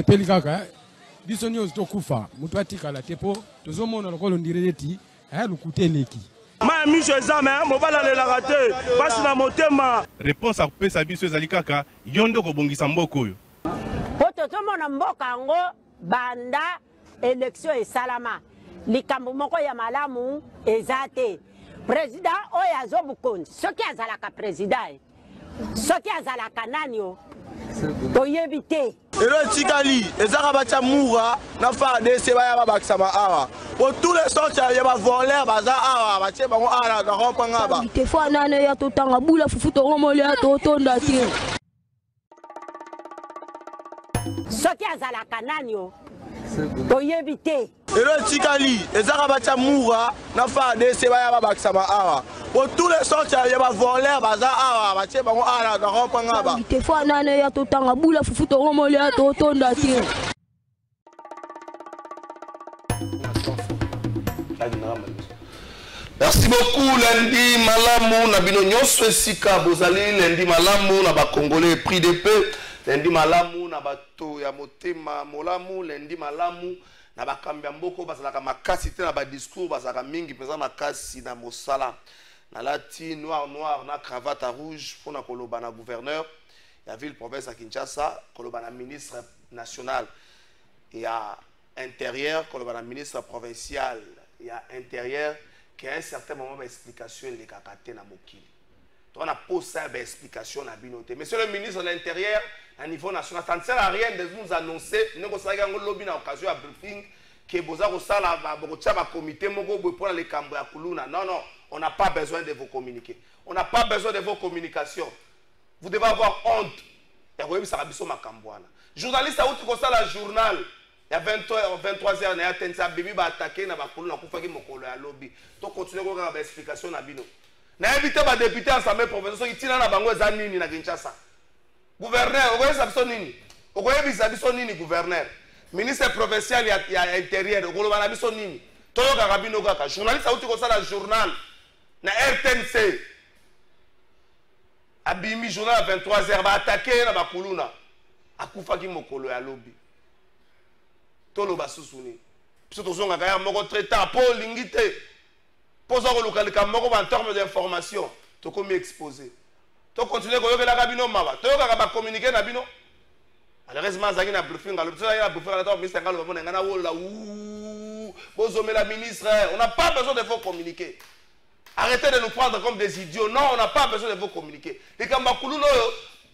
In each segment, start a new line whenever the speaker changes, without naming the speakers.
Peli kaka biso nyonso tokufa mutu atikala tepo tozomona lokolo ndireti lukuteleki
ma miso ezame mobala lelaka te pasi na motema.
Réponse à kopesa biso ezali kaka yondo kobongisa mboka oyo
po tozomona mboka yango banda élection esalama likambo moko ya malamu eza te. Président oyo azobukonzi soki azalaka président soki azalaka nani o toyebi te.
Ero tikali ezaka bacha mura na fa DC baya babakisa ba awa pour tous les sortes ya ba voler baza awa bache bango ala ga kopanga ba
te fa nana ya totanga bula fufu to ngomole ya totonda te.
Soki azalaka nani o toyebi te.
Ero tikali ezaka bacha mura na fa DC baya babakisa ba awa pour tous les sortes ya ba voler baza awa bache bango ala ga kopanga ba
te fa nana ya totanga bula fufu to ngomole ya totonda te.
Merci beaucoup lundi malamu na bino nyonso esika bozali lundi malamu na ba congolais prix de paix lundi malamu na bato ya motema molamu lundi malamu na bakambi ya mboko bazalaka makasi te na ba discours bazalaka mingi peza makasi na mosala na lati noir na cravate rouge pona koloba na gouverneur ya ville province à Kinshasa koloba na ministre national ya intérieur koloba na ministre provincial ya intérieur qu'à un certain moment d'explication les cacatés na mokili. On a posé ça explication na binoté. Monsieur le ministre de l'Intérieur, à niveau national, ça ne sert à rien de nous annoncer, nous avons lobby à occasion à briefing que vous avez un comité pour les cambres à Kuluna. Non, non, on n'a pas besoin de vous communiquer. On n'a pas besoin de vos communications. Vous devez avoir honte. Et vous savez, ça ma cambouana. Journaliste à où la journal. Il y a 23h, il y a un bébé qui a attaqué, il y a un lobby. Donc, continuez à avoir des explications. Il y a invité les députés à l'Assemblée professionnelle qui tirent dans la Nini à Kinshasa. Gouverneur, vous voyez ça, gouverneur. Ministre provincial et intérieur, vous voyez ça, Nini. Journaliste à où la journal, na RTNC. Abimi journal à 23h, va attaquer na Bakuluna. Akufaki mokolo ya lobby. Tolo basusuni. Puisque tous on a gagné moko traitant pour l'ingité. Pour ça que le en termes d'information, tu comme exposé. Tu continues à la cabine maba. Tu vas communiquer na bino. Malheureusement, ça y a briefing. Alors tu as briefing à la ministre Ngalo Bamona ngana wola ouh. Bozomé la ministre, on n'a pas besoin de vous communiquer. Arrêtez de nous prendre comme des idiots. Non, on n'a pas besoin de vous communiquer. Les Kambakulu no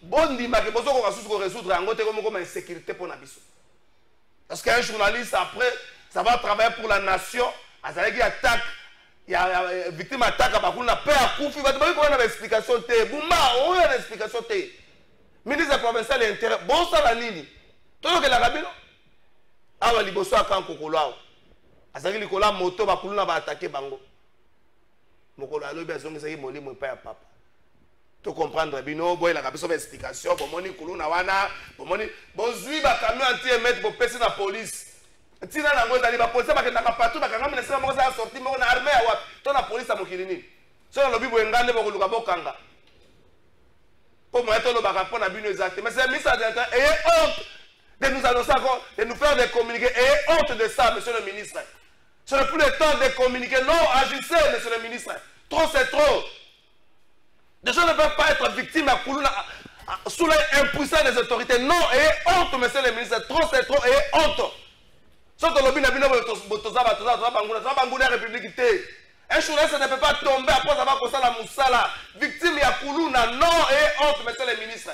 bon dit ma que bozo ko kasusu ko résoudre ngote comme insécurité pour na biso. Parce qu'un journaliste, après, ça va travailler pour la nation. Il attaque, il y a victime attaque à Bakouna, paix à Koufi. Il va avoir une explication. Boumba, on a une explication. Ministre provincial et intérieur. Bon, ça va nini. Tout le monde est là, Rabino. Ah, il y a un Kokolo. Azaki Likola, moto, Bakouna va attaquer Bango. Mokolo, il y a besoin de ça, mon lit, mon père, papa. Tu comprends, Rabino, il y a besoin d'explication. Bon, mon Koulouna, wana, bon, bon, zui, ba camion anti-émettre pour passer la police. Tina na ngoza ni ba police ba kenda partout ba kanga mena sema ngoza ya sorti mo na armée ya wapi to na police amokilini so na lobi bo ngande ba koluka bokanga pour moi to lo ba kapona bino exact mais c'est ministre d'Intérieur et honte de nous annoncer encore de nous faire des communiqués et honte de ça monsieur le ministre. Ce n'est plus le temps de communiquer. Non, agissez monsieur le ministre. Trop c'est trop. Les gens ne peuvent pas être victimes à Koulouna sous l'impuissance des autorités. Non, et honte monsieur le ministre. Trop c'est trop et honte. Un journaliste ne peut pas tomber après avoir causé la moussala. Victime ya Koulouna, non et honte, monsieur le ministre.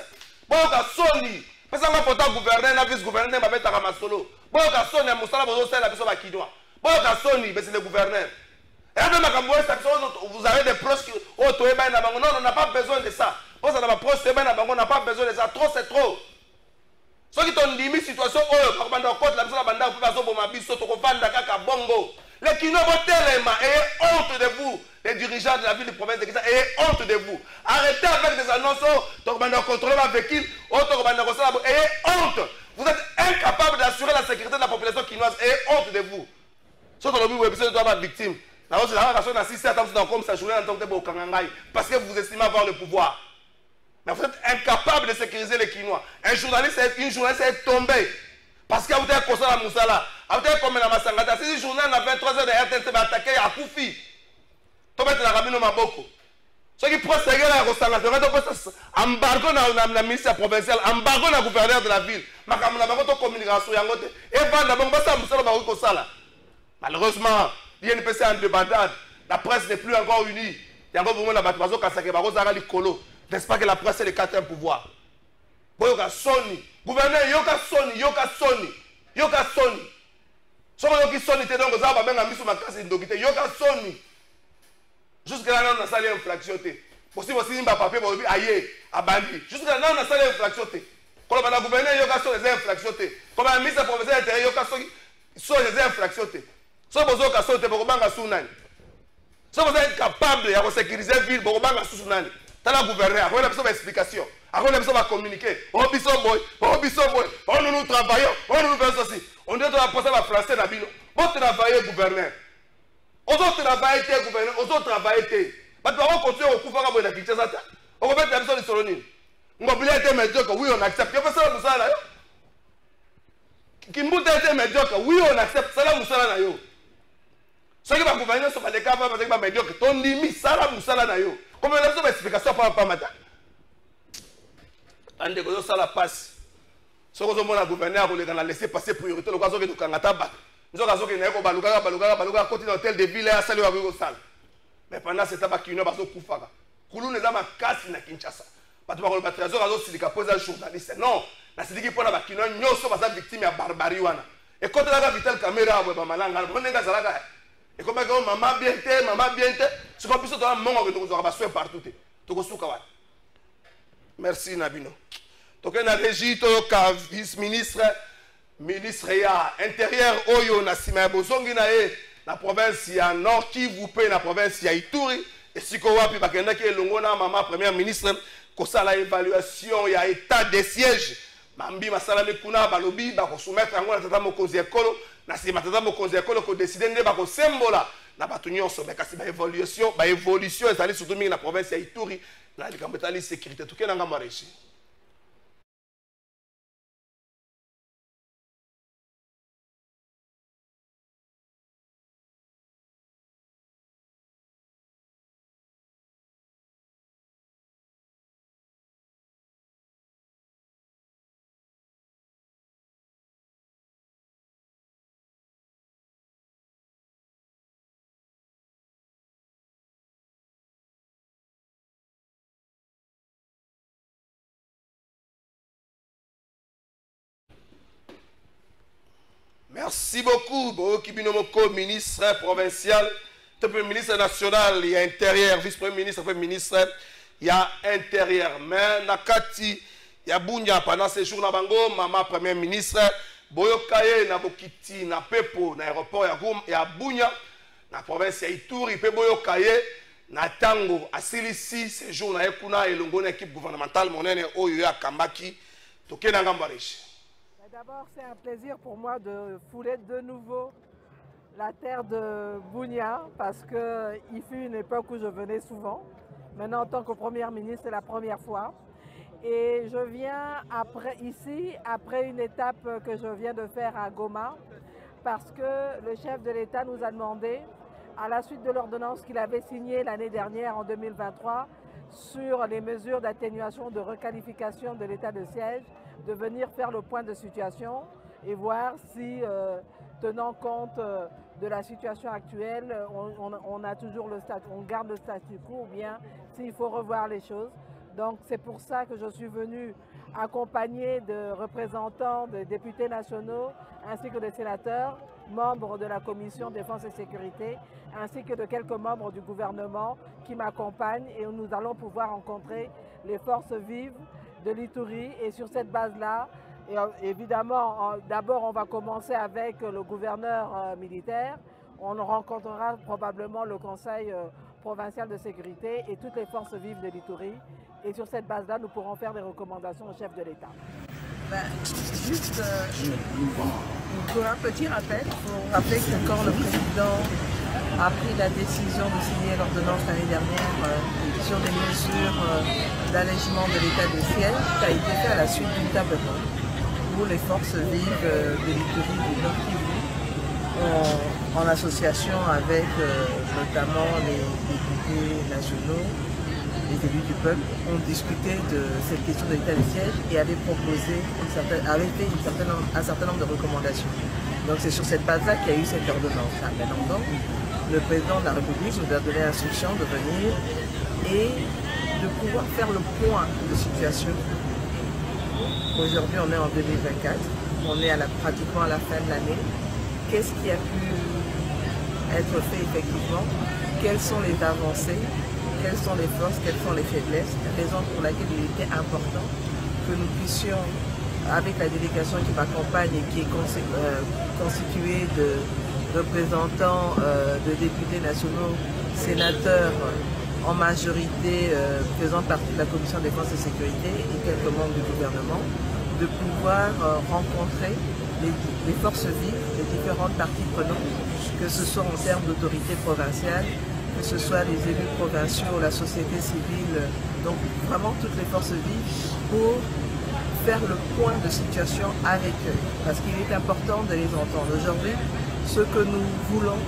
Bon, Sony, parce que je gouverneur, na vice-gouverneur, je vais faire un solo. Bon, Sony, moussala, bon, Sony, c'est le gouverneur. Et vous avez des proches qui ont tué. Non, on n'a pas besoin de ça. On n'a pas besoin de ça. Trop, c'est trop. Ceux qui ont limité la situation, les qui n'ont ayez honte de vous, les dirigeants de la ville de province de Kinshasa, ayez honte de vous. Arrêtez avec des annonces, contrôler ma véhicule, ayez honte. Vous êtes incapables d'assurer la sécurité de la population quinoise, ayez honte de vous. Ceux qui ont besoin de victime, Parce que vous estimez avoir le pouvoir. Mais vous êtes incapable de sécuriser les Kinois. Une journaliste est tombée. Parce que vous avez construit la Moussala. Vous avez comme la Massangata. Si le journal a 23 heures de RTNC va attaquer à Koufi. Tu vas mettre la Rabino Maboko. Ceux qui procèdent à la embargo dans la ministre provinciale, embargo dans le gouverneur de la ville. Malheureusement, l'INPC est en débandade. La presse n'est plus encore unie. Il y a encore beaucoup de bateaux qui n'est-ce pas que la presse est le quatrième pouvoir? Yoka Sony. Gouverneur Yoka Sony. Yoka Sony. Yoka Sony. Yoka Sony. Yoka Sony. Jusqu'à là, on a salé infraction. Possible aussi, on a papier pour dire aïe, à bandi. Jusqu'à là, on a salé infraction. Quand on a gouverneur Yoka Sony, les infractions. Quand on a ministre provincial intérieur Yoka Sony, sont les infractions. Si vous avez Sony, vous avez Sounani. Si vous êtes capable de sécuriser la ville, vous avez Sounani. Dans le gouverneur, on a besoin d'explications. On a besoin de communiquer. On a besoin de nous travaillons, on nous fait ceci. On doit passer à la français. On travaille gouverneur. On travaille gouverneur. On travaille. Mais on va continuer au coup de la Kinshasa. On va mettre la mission de Solonine. On va oublier d'être médiocre. Oui, on accepte. Il y a pas ça là. Qui m'a été médiocre. Oui, on accepte. Ça là, Moussala na yo. Ceux qui vont gouverner sont pas des cas, parce que médiocre. Ton limite, ça là, Moussala na yo. Comme on a besoin d'explication par matin. On a ça la passe. Ce que on a gouverneur, on a laissé passer priorité. Le cas où on a tabac. Nous avons dit que baluga continue hôtel de ville à saluer avec salle. Mais pendant ce tabac qui ne va pas Koufara. Koulou ne ma casse na Kinshasa. Parce que le trésor a aussi posé un journaliste. Non, la Sidiki pour la Kino, nous sommes victimes de barbarie. Et quand on a vital caméra, on va malanga, on est dans la. Et comme maman bien té, ce qu'on puisse dans le monde, on va soin partout. Merci Nabino. Donc on a régi Toyoka, vice-ministre, ministre ya intérieur Oyo Nasima Bozongi nae la province ya Nord Kivu pe na province ya Ituri et siko wapi bakenda ki elongo na maman première ministre kosa la évaluation ya état de siège mambi masala mekuna balobi ba ko soumettre ngo na tata mokonzi ekolo na sima tata mokonzi ekolo ko décider nde ba ko sembola na batu nyonso ba kasi ba évolution ezali surtout mingi na province ya Ituri na likambo etali sécurité tukena ngamba régi. Merci beaucoup, Kibinomoko, ministre provincial, ministre national, il y a intérieur, vice-premier ministre, premier ministre, il y a intérieur. Mais Nakati, il y a Bounya pendant ces jours, maman premier ministre, Boyokaye, Nabokiti, na Pepo, na aéroport, il y a Bounya, na province ya Ituri, pe Boyokaye, na Tango, à Silisi, ces jours, na Ekuna, et l'ongone équipe gouvernementale, mon aîné, Oyo, Kambaki, Toké Nangambarish.
D'abord, c'est un plaisir pour moi de fouler de nouveau la terre de Bounia parce qu'il fut une époque où je venais souvent. Maintenant, en tant que première ministre, c'est la première fois. Et je viens après une étape que je viens de faire à Goma parce que le chef de l'État nous a demandé, à la suite de l'ordonnance qu'il avait signée l'année dernière en 2023 sur les mesures d'atténuation de requalification de l'état de siège, de venir faire le point de situation et voir si, tenant compte de la situation actuelle, on a toujours on garde le statu quo ou bien s'il faut revoir les choses. Donc c'est pour ça que je suis venue accompagnée de représentants, de députés nationaux ainsi que de sénateurs, membres de la commission défense et sécurité, ainsi que de quelques membres du gouvernement qui m'accompagnent et nous allons pouvoir rencontrer les forces vives de l'Ituri et sur cette base-là, évidemment, d'abord on va commencer avec le gouverneur militaire, on rencontrera probablement le conseil provincial de sécurité et toutes les forces vives de l'Ituri et sur cette base-là nous pourrons faire des recommandations au chef de l'État.
Juste pour un petit rappel, pour rappeler que quand le président a pris la décision de signer l'ordonnance l'année dernière sur des mesures d'allègement de l'état de siège qui a été fait à la suite d'une table ronde où les forces vives de l'Ituri du Nord Kivu, en association avec notamment les députés nationaux, les élus du peuple, ont discuté de cette question de l'état de siège et avaient proposé un certain nombre de recommandations. Donc c'est sur cette base-là qu'il y a eu cette ordonnance. Maintenant, le président de la République nous a donné l'instruction de venir et de pouvoir faire le point de situation. Aujourd'hui, on est en 2024, on est pratiquement à la fin de l'année. Qu'est-ce qui a pu être fait effectivement? Quelles sont les avancées? Quelles sont les forces? Quelles sont les faiblesses? Raison pour laquelle il était important que nous puissions, avec la délégation qui m'accompagne et qui est constituée de représentants de députés nationaux, sénateurs, en majorité faisant partie de la commission défense et sécurité et quelques membres du gouvernement, de pouvoir rencontrer les forces vives, les différentes parties prenantes, que ce soit en termes d'autorité provinciale, que ce soit les élus provinciaux, la société civile, donc vraiment toutes les forces vives pour faire le point de situation avec eux. Parce qu'il est important de les entendre. Aujourd'hui, ce que nous voulons,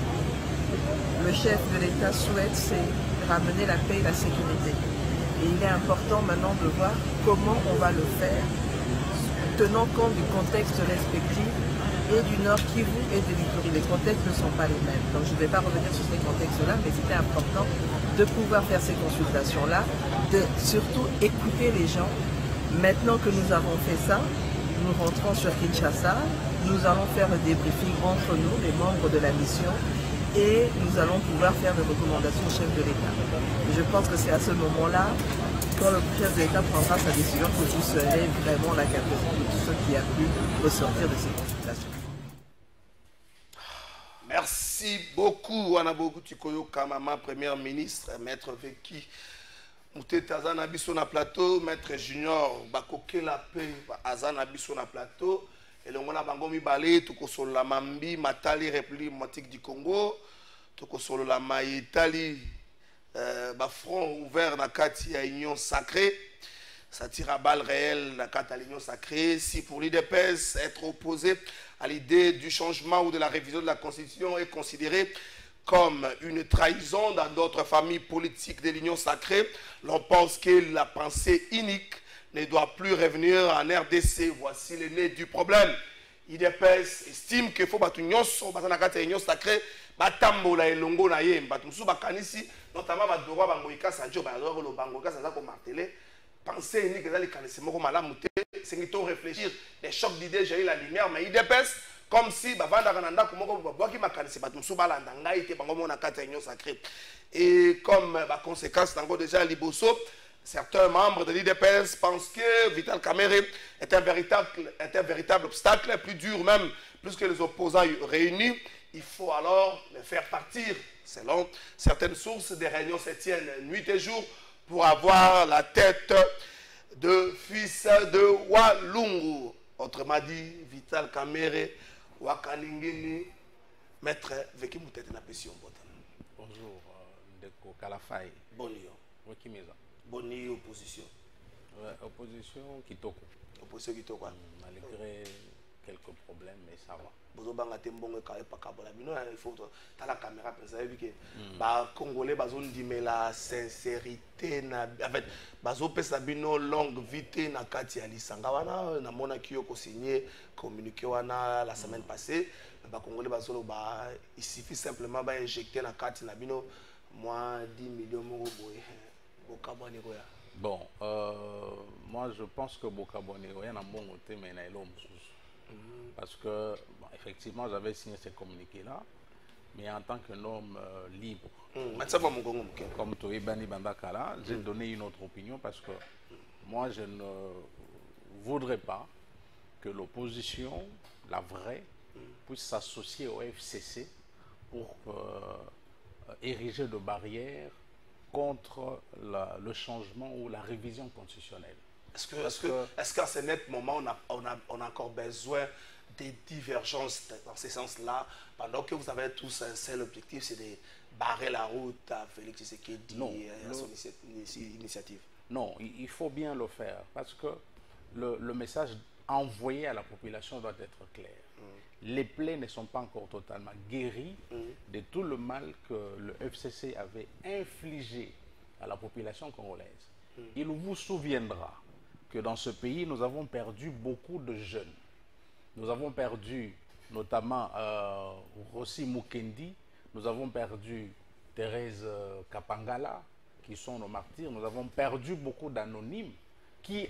le chef de l'État souhaite, c'est ramener la paix et la sécurité. Et il est important maintenant de voir comment on va le faire, tenant compte du contexte respectif et du Nord Kivu et de l'Ituri. Les contextes ne sont pas les mêmes. Donc je ne vais pas revenir sur ces contextes-là, mais c'était important de pouvoir faire ces consultations-là, de surtout écouter les gens. Maintenant que nous avons fait ça, nous rentrons sur Kinshasa, nous allons faire le débriefing entre nous, les membres de la mission, et nous allons pouvoir faire des recommandations au chef de l'État. Je pense que c'est à ce moment-là, quand le chef de l'État prendra sa décision, que vous serez vraiment la cargaison de tout ce qui a pu ressortir de ces consultations.
Merci beaucoup, Wanabogu Tikoyo Kamama, Première ministre, Maître Veki. Moutete Azana Bisso na plateau, Maître Junior, Bakoke la paix, Azana Bisso na plateau. Et le mona bango mi balé, tout solo la Mambi, Matali, République démocratique du Congo, tout solo la Maïtali, front ouvert dans Kati à Union Sacrée, ça tire à balles réelles dans Kati à l'Union Sacrée. Si pour l'IDPS, être opposé à l'idée du changement ou de la révision de la Constitution est considéré comme une trahison dans d'autres familles politiques de l'Union Sacrée, l'on pense que la pensée unique ne doit plus revenir en RDC. Voici le nez du problème. IDPS estime qu'il faut battre l'Union Sacrée, batambola elongo na ye, batumsu bakanisi, notamment badorwa bangoika sanjo, badorwa lo bangoika sanza ko martelé, pensée unique dans les canissimo comme la mouté, c'est qu'il faut réfléchir, des chocs d'idées, j'ai eu la lumière, mais IDPS, comme si bavanda kananda kumoko babwaki makanisi batumsu balanda ngai te bango mona kata Union Sacrée. Et comme conséquence tango déjà liboso, certains membres de l'IDPS pensent que Vital Kamerhe est un véritable obstacle, plus dur même, plus que les opposants réunis. Il faut alors les faire partir. Selon certaines sources, des réunions se tiennent nuit et jour pour avoir la tête de fils de Walungu. Autrement dit, Vital Kamerhe, Wakalingini, Maître Veki Moutete na Pession Botan.
Bonjour, Ndeko Kalafai.
Bonjour.
Wakimeza.
Bonne opposition.
Ouais, opposition Kitoko.
Opposition Kitoko.
Malgré quelques problèmes, mais ça va.
Il faut que la caméra les Congolais ont la sincérité. En fait, ils ont longue vite na kati ya lisanga wana na mona kiyoko signé communiqué wana la semaine passée. Les Congolais il suffit simplement d'injecter na kati na bino moins 10 millions de
bon, moi je pense que Bokabonero y a un bon côté, mais il y a l'homme. Parce que, bon, effectivement, j'avais signé ce communiqué-là, mais en tant qu'un homme libre, comme Toibani Bandakala, j'ai donné une autre opinion parce que moi, je ne voudrais pas que l'opposition, la vraie, puisse s'associer au FCC pour ériger de barrières contre le changement ou la révision constitutionnelle.
Est-ce qu'à ce net moment, on a encore besoin des divergences dans ce sens-là, pendant que vous avez tous un seul objectif, c'est de barrer la route à Félix Tshisekedi et à son initiative?
Non, il faut bien le faire, parce que le message envoyé à la population doit être clair. Les plaies ne sont pas encore totalement guéries de tout le mal que le FCC avait infligé à la population congolaise. Il vous souviendra que dans ce pays, nous avons perdu beaucoup de jeunes. Nous avons perdu notamment Rossi Mukendi, nous avons perdu Thérèse Kapangala, qui sont nos martyrs. Nous avons perdu beaucoup d'anonymes qui,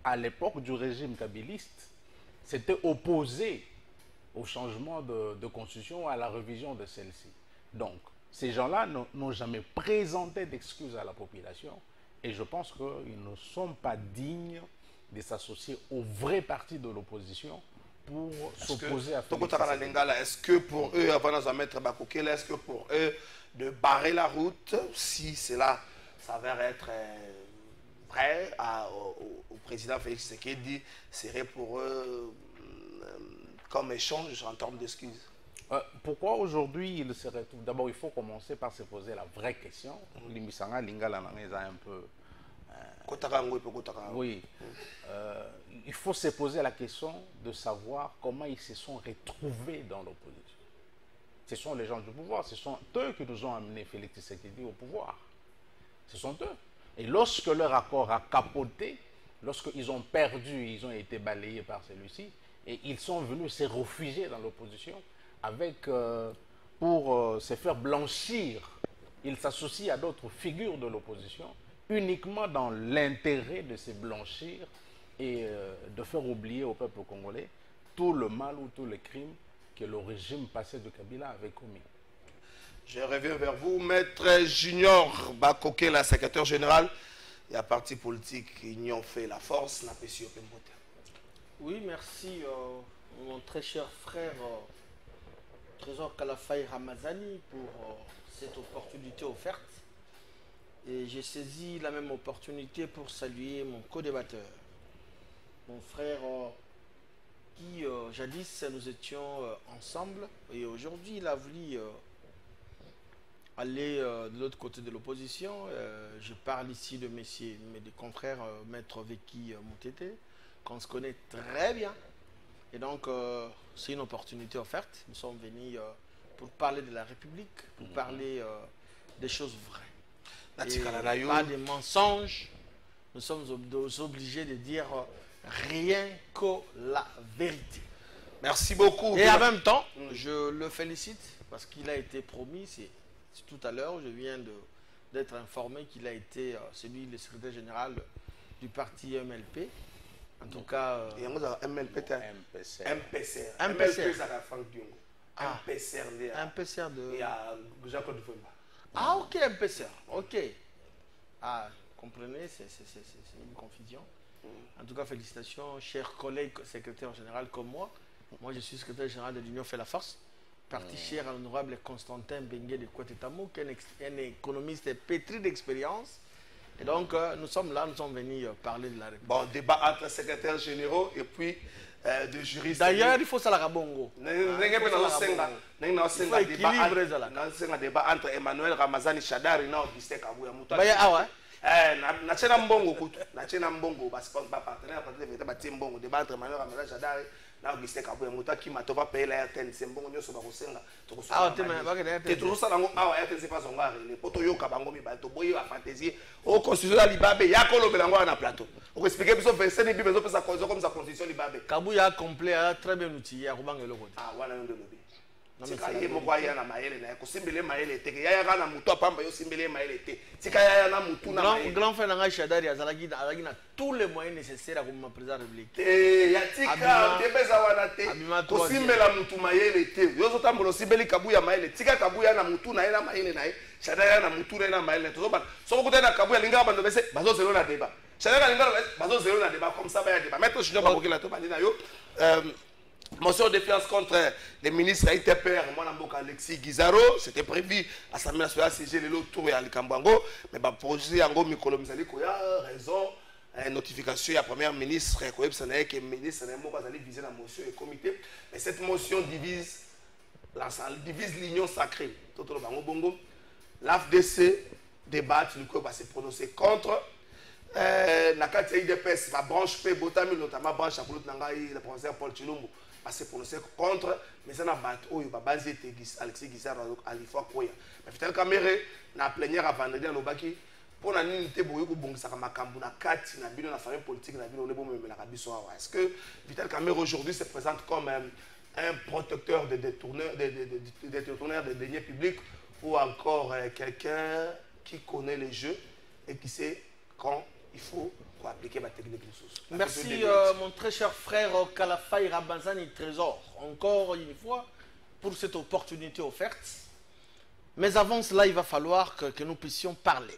à l'époque du régime kabiliste, s'étaient opposés au changement de constitution, à la révision de celle-ci. Donc, ces gens-là n'ont jamais présenté d'excuses à la population et je pense qu'ils ne sont pas dignes de s'associer au vrai parti de l'opposition pour s'opposer à Félix Tshisekedi.
Est-ce que pour eux, avant de mettre Bakokela, est-ce que pour eux, de barrer la route, si cela s'avère être vrai au président Félix Tshisekedi, serait pour eux comme échange en termes d'excuses?
Pourquoi aujourd'hui il se retrouve? D'abord, il faut commencer par se poser la vraie question. Limisanga Lingala un peu. Oui. Il faut se poser la question de savoir comment ils se sont retrouvés dans l'opposition. Ce sont les gens du pouvoir, ce sont eux qui nous ont amené Félix Tshisekedi au pouvoir. Ce sont eux. Et lorsque leur accord a capoté, lorsqu'ils ont perdu, ils ont été balayés par celui-ci, et ils sont venus se réfugier dans l'opposition avec, pour se faire blanchir. Ils s'associent à d'autres figures de l'opposition uniquement dans l'intérêt de se blanchir et de faire oublier au peuple congolais tout le mal ou tous les crimes que le régime passé de Kabila avait commis.
Je reviens vers vous, Maître Junior Bakokela, secrétaire général. Il y a parti politique, Union fait la force, n'a pas su open voter.
Oui, merci mon très cher frère Trésor Kalafaï Ramazani pour cette opportunité offerte. Et j'ai saisi la même opportunité pour saluer mon co-débatteur, mon frère qui jadis nous étions ensemble et aujourd'hui il a voulu aller de l'autre côté de l'opposition. Je parle ici de mes confrères Maître Veki Moutete, qu'on se connaît très bien. Et donc, c'est une opportunité offerte. Nous sommes venus pour parler de la République, pour parler des choses vraies. Et pas des mensonges. Nous sommes obligés de dire rien que la vérité.
Merci beaucoup.
Et en même temps, je le félicite parce qu'il a été promis, c'est tout à l'heure, je viens d'être informé qu'il a été celui, le secrétaire général du parti MLP. En tout cas...
MPCR de...
Ah, ok, MPCR. Ok. Ah, comprenez, c'est une confusion. En tout cas, félicitations, chers collègues secrétaires généraux comme moi. Moi, je suis secrétaire général de l'Union fait la force. Parti cher à l'honorable Constantin Bengué de Kouetetamo, qui est un économiste pétri d'expérience. Et donc, nous sommes là, nous sommes venus parler de la République.
Bon, débat entre secrétaires généraux et puis de juristes.
D'ailleurs, il faut ça la bongo.
Il faut équilibrer ça là. Un débat entre Emmanuel Ramazani Chadari et Augustin Kabouya.
Ah ouais?
Nachena mbongo kutu, nachena mbongo parce que pas partenaire parce que mbongo débat entre Emmanuel Ramazani Chadari na Augustin Kabouya muta ki matova payer la RTN c'est mbongo nyoso ba kosenga to kosenga.
Ah te mais ba ke RTN.
Te toujours ça nango ah RTN c'est pas son gars les poto yo kabango mi ba to boye ba fantaisie au constitution la libabe ya ko lobela ngo na plateau. On expliquer biso verset ni bibezo pesa cause comme ça constitution libabe.
Kabouya complet très bien outillé ya kubanga eloko.
Ah wana ndo lobi. Tika ye moko ya na maele na ko simbele maele te ya kana mutu apamba yo simbele maele te tika ya na mutu na maele
grand frère nga Chadari azalaki na tous les moyens nécessaires comme président de la République
ya tika tebeza wana te ko simbela mutu maele te yo zo tambulo simbeli Kabouya maele tika Kabouya na mutu na ina maele na Chadari na mutu na ina maele to zo ba so ko tena Kabouya linga bando bese bazo zelo na débat Chadari linga bazo zelo na débat comme ça ba ya débat maître Junior Bakokela to bandi na yo motion de défiance contre les ministres ITPR, Mwanamboka Alexis Guizaro, c'était prévu à l'Assemblée nationale CG le tour et à Likambwango, mais projet Yango Mikolo Mizali Koya, raison, notification à première ministre que ministre allait viser la motion et comité, mais cette motion divise l'union sacrée. L'AFDC débat, nous va se prononcer contre. Nakati IDPS, ma branche P, Botami, notamment branche à le professeur Paul Chilumbu, va se prononcer contre, mais ça n'a pas eu Alexis Guissard à l'IFOA Koya. Mais Vital Kamere, na plénière à vendredi à Nobaki, pour la unité Boyoko Bongsaka Makambu, na Kati, na Bino, na famille politique, na Bino, est-ce que Vital Kamere aujourd'hui se présente comme un protecteur des détourneurs de deniers publics ou encore quelqu'un qui connaît les jeux et qui sait quand il faut appliquer ma technique de source.
Merci mon très cher frère Kalafay Rabanzani Trésor, encore une fois, pour cette opportunité offerte. Mais avant cela, il va falloir que nous puissions parler,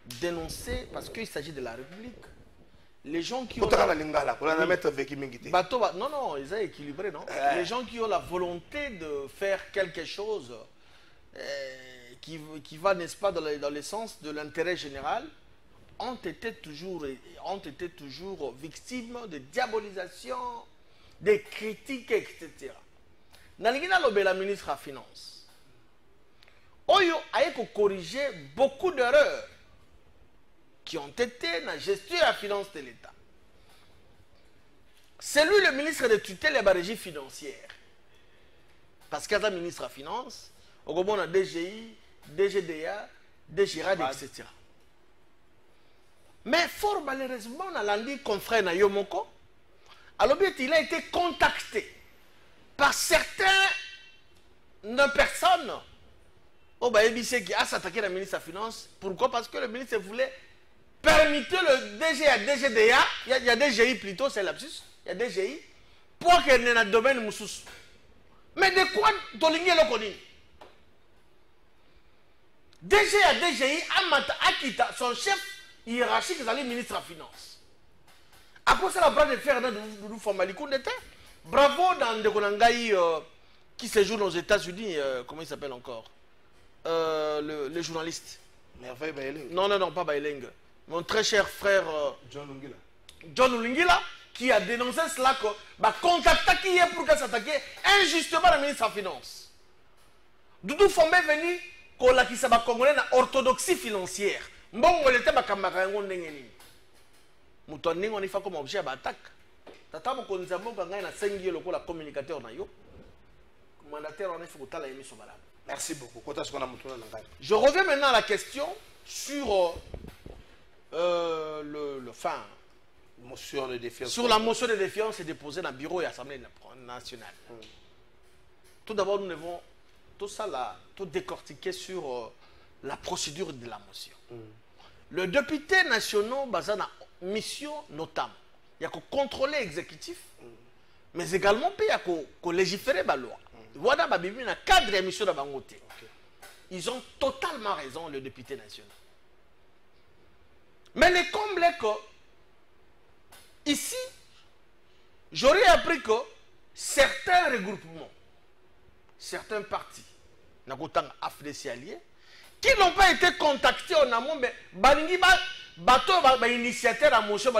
dénoncer, parce qu'il s'agit de la République. Les gens qui ont... Non, non, ils sont équilibrés, non? Les gens qui ont la volonté de faire quelque chose qui va, n'est-ce pas, dans le sens de l'intérêt général, ont été toujours victimes de diabolisation, de critiques, etc. Nalingina Lobe, la ministre des Finances, Oyo a corrigé beaucoup d'erreurs qui ont été dans la gestion de la finance de l'État. C'est lui le ministre de tutelle et de la régie financière. Parce qu'il y a un ministre des Finances, on a DGI, DGDA, DGRAD, etc. Mais fort malheureusement, on a dit confrère na Yomoko, alors il a été contacté par certaines personnes au BABC qui a s'attaqué à la ministre des Finances. Pourquoi? Parce que le ministre voulait permettre le DG à DGDA, il y a DGI plutôt, c'est lapsus, il y a DGI, pour qu'il y ait un domaine moussous. Mais de quoi Tolingue le connaît? DG à DGI a quitté son chef hiérarchique, c'est le ministre des Finances. Après ça, la branche de faire de Famalikou n'était. Bravo dans Ndekonangaï qui séjourne aux États-Unis, comment il s'appelle encore? Le journaliste.
Merveille Baileng.
Non, non, non, pas Baileng. Mon très cher frère
John Lungila.
John Lungila, qui a dénoncé cela, contacta qui est pour s'attaquer injustement le ministre des Finances. Doudou Fombe est venu pour la qui s'abat congolais dans l'orthodoxie financière. Bon, on était à Kamarangon Nengeni. Mouton Ning, on y fait comme objet d'attaque. Tata Mokonzamo, quand on a 5 ans, la communicateur na yo. Mandataire, on est fait la émission.
Merci beaucoup.
Je reviens maintenant à la question sur
motion de défiance.
Sur la motion de défiance déposée dans le bureau et l'Assemblée nationale. Tout d'abord, nous devons tout ça là, tout décortiquer sur la procédure de la motion. Le député national basé dans mission notamment, il y a que contrôler l'exécutif, mais également il y a que légiférer la loi. Voilà, il y a cadre de mission de Bangote. Ils ont totalement raison, le député national. Mais le comble est que, ici, j'aurais appris que certains regroupements, certains partis, AFDC alliés, qui n'ont pas été contactés en amont, mais bateau initiateur à motion,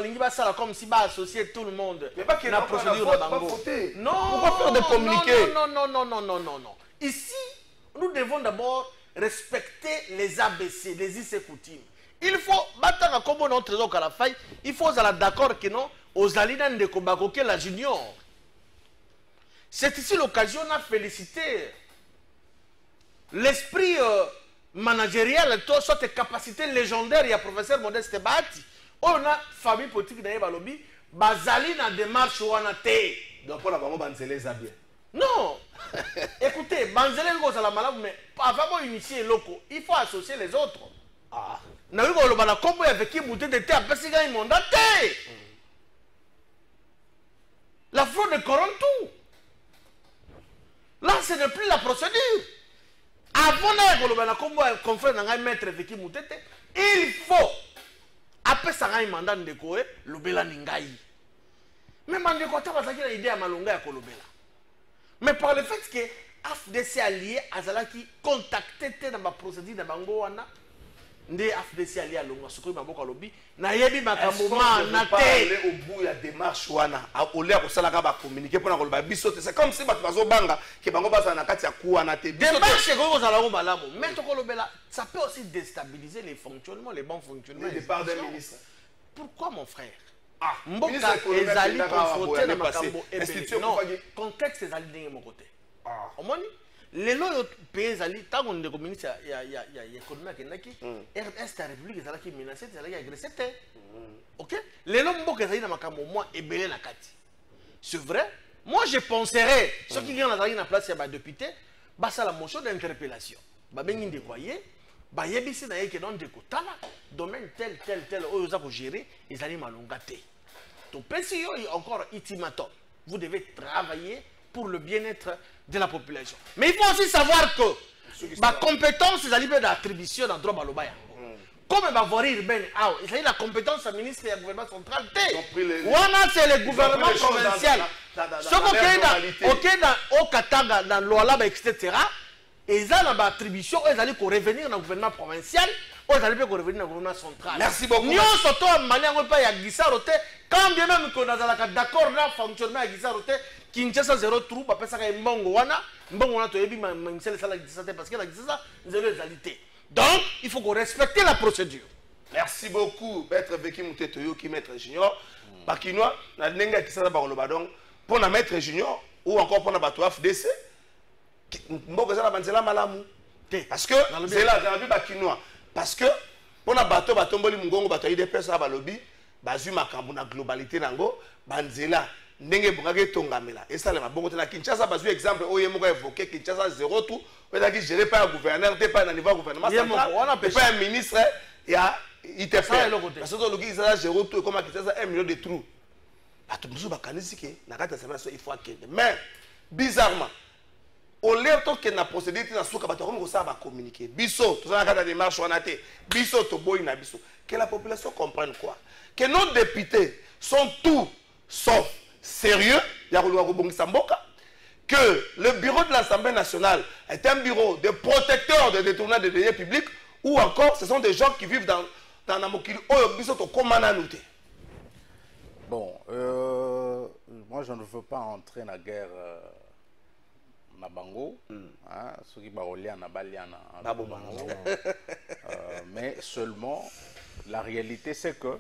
comme si associer tout le monde.
Mais pas qu'il y ait
la procédure de Bango. Non,
pourquoi faire des communiqués?
Non. Ici, nous devons d'abord respecter les ABC, les us et coutumes. Il faut battre comme notre trésor à la faille. Il faut être d'accord que non, aux alinéas de Kobakoke la junior. C'est ici l'occasion de féliciter l'esprit managérial, soit tes capacités légendaires. Il y a professeur Modeste Bati. On a famille politique dans Balobi. Bazali na démarche ou en athée.
Donc pour la banque Banzele Zabien.
Non. Écoutez, Banzele est la malade, mais avant d'initier locaux, il faut associer les autres.
Ah.
Na eu ko loba na kombo avec qui bouté de thé a pesi ga mandaté. La fraude corrompt tout. Là, ce n'est plus la procédure. Avant na ko loba na kombo confrère na maître avec qui bouté il faut après ça ga mandat de ko lobela ningai. Mais mandeko ta bazaki na idée ya malonga ya ko lobela. Mais par le fait que AFDC allié azala qui contacté dans ma procédure de bango wana nde FDC ali alonga soki maboko alobi nayebi makambo na
te au bout ya démarche wana olia kosalaka ba communiquer pona koloba biso te c'est comme si bato bazobanga ke bango bazala na kati ya ku wana te
démarche ko kozala ngo malamu mais to kolobela ça peut aussi déstabiliser les fonctionnements les bons fonctionnements
le départ d'un ministre.
Pourquoi mon frère mboka ezali confronté na makambo ebele non contexte ezali ndenge moko te omoni lelo yo pays ezali ntango ndeko ministre ya économie akendaki RDS ya république ezalaki menacé ezalaki agressé te ok lelo mboka ezali na makambo mwa ebele na kati c'est vrai moi je penserais soki ngai nazalaki na place ya badéputé basala motion d'interpellation babengi ndeko ye bayebisi na ye ke don ndeko tala domaine tel oyo oza kogérer ezali malonga te topesi yo encore ultimatum vous devez travailler pour le bien-être de la population. Mais il faut aussi savoir que ma compétence, c'est l'attribution dans le droit baloba. Comme ma voirie urbaine, il s'agit de la compétence du ministre et du gouvernement central. Wana c'est le gouvernement provincial. Ce au Katanga, dans l'Ouala, etc. Et ça, dans l'attribution, ils allaient revenir dans le gouvernement provincial, ils allaient revenir dans le gouvernement central.
Merci beaucoup.
Nous, surtout, quand bien même qu'on a d'accord dans le fonctionnement de Gisarote, Kinshasa 0 trou, parce que Mbongo wana to yebi ministère sala Gisarote parce que la Gisarote zéro égalité. Donc, il faut qu'on respecte la procédure.
Merci beaucoup, Maître Veki Moutetoyo qui Maître Junior. Bakinois, na nenga Gisarote bakoloba donc pour na Maître Junior ou encore pour na bato FDC. Mboko zala banzela malamu. Parce que c'est là dans le Bakinois. Parce que pour na bato batomboli mungongo bato IDPS ba lobby, bazu makambo na globalité nango, banzela ndenge bongake tongamela et ça le mabongo te na Kinshasa bazu exemple oyo moko évoqué Kinshasa 0 tout oyo géré par un gouverneur te pas na niveau gouvernement central pas un ministre ya ITF parce que le Kinshasa 0 tout comme Kinshasa 1 million de trous bato musu bakanisi ke na kata ça il faut akende mais bizarrement au lieu que na procédure na suka bato comme ça va communiquer biso tout ça na kata démarche wana te biso to boy na biso que la population comprenne quoi que nos députés sont tout sauf sérieux, que le bureau de l'Assemblée nationale est un bureau de protecteurs de détourneurs de deniers publics ou encore ce sont des gens qui vivent dans Namokili.
Bon, moi je ne veux pas entrer dans la guerre na Bango, ceux qui baolia na baliana, mais seulement la réalité c'est que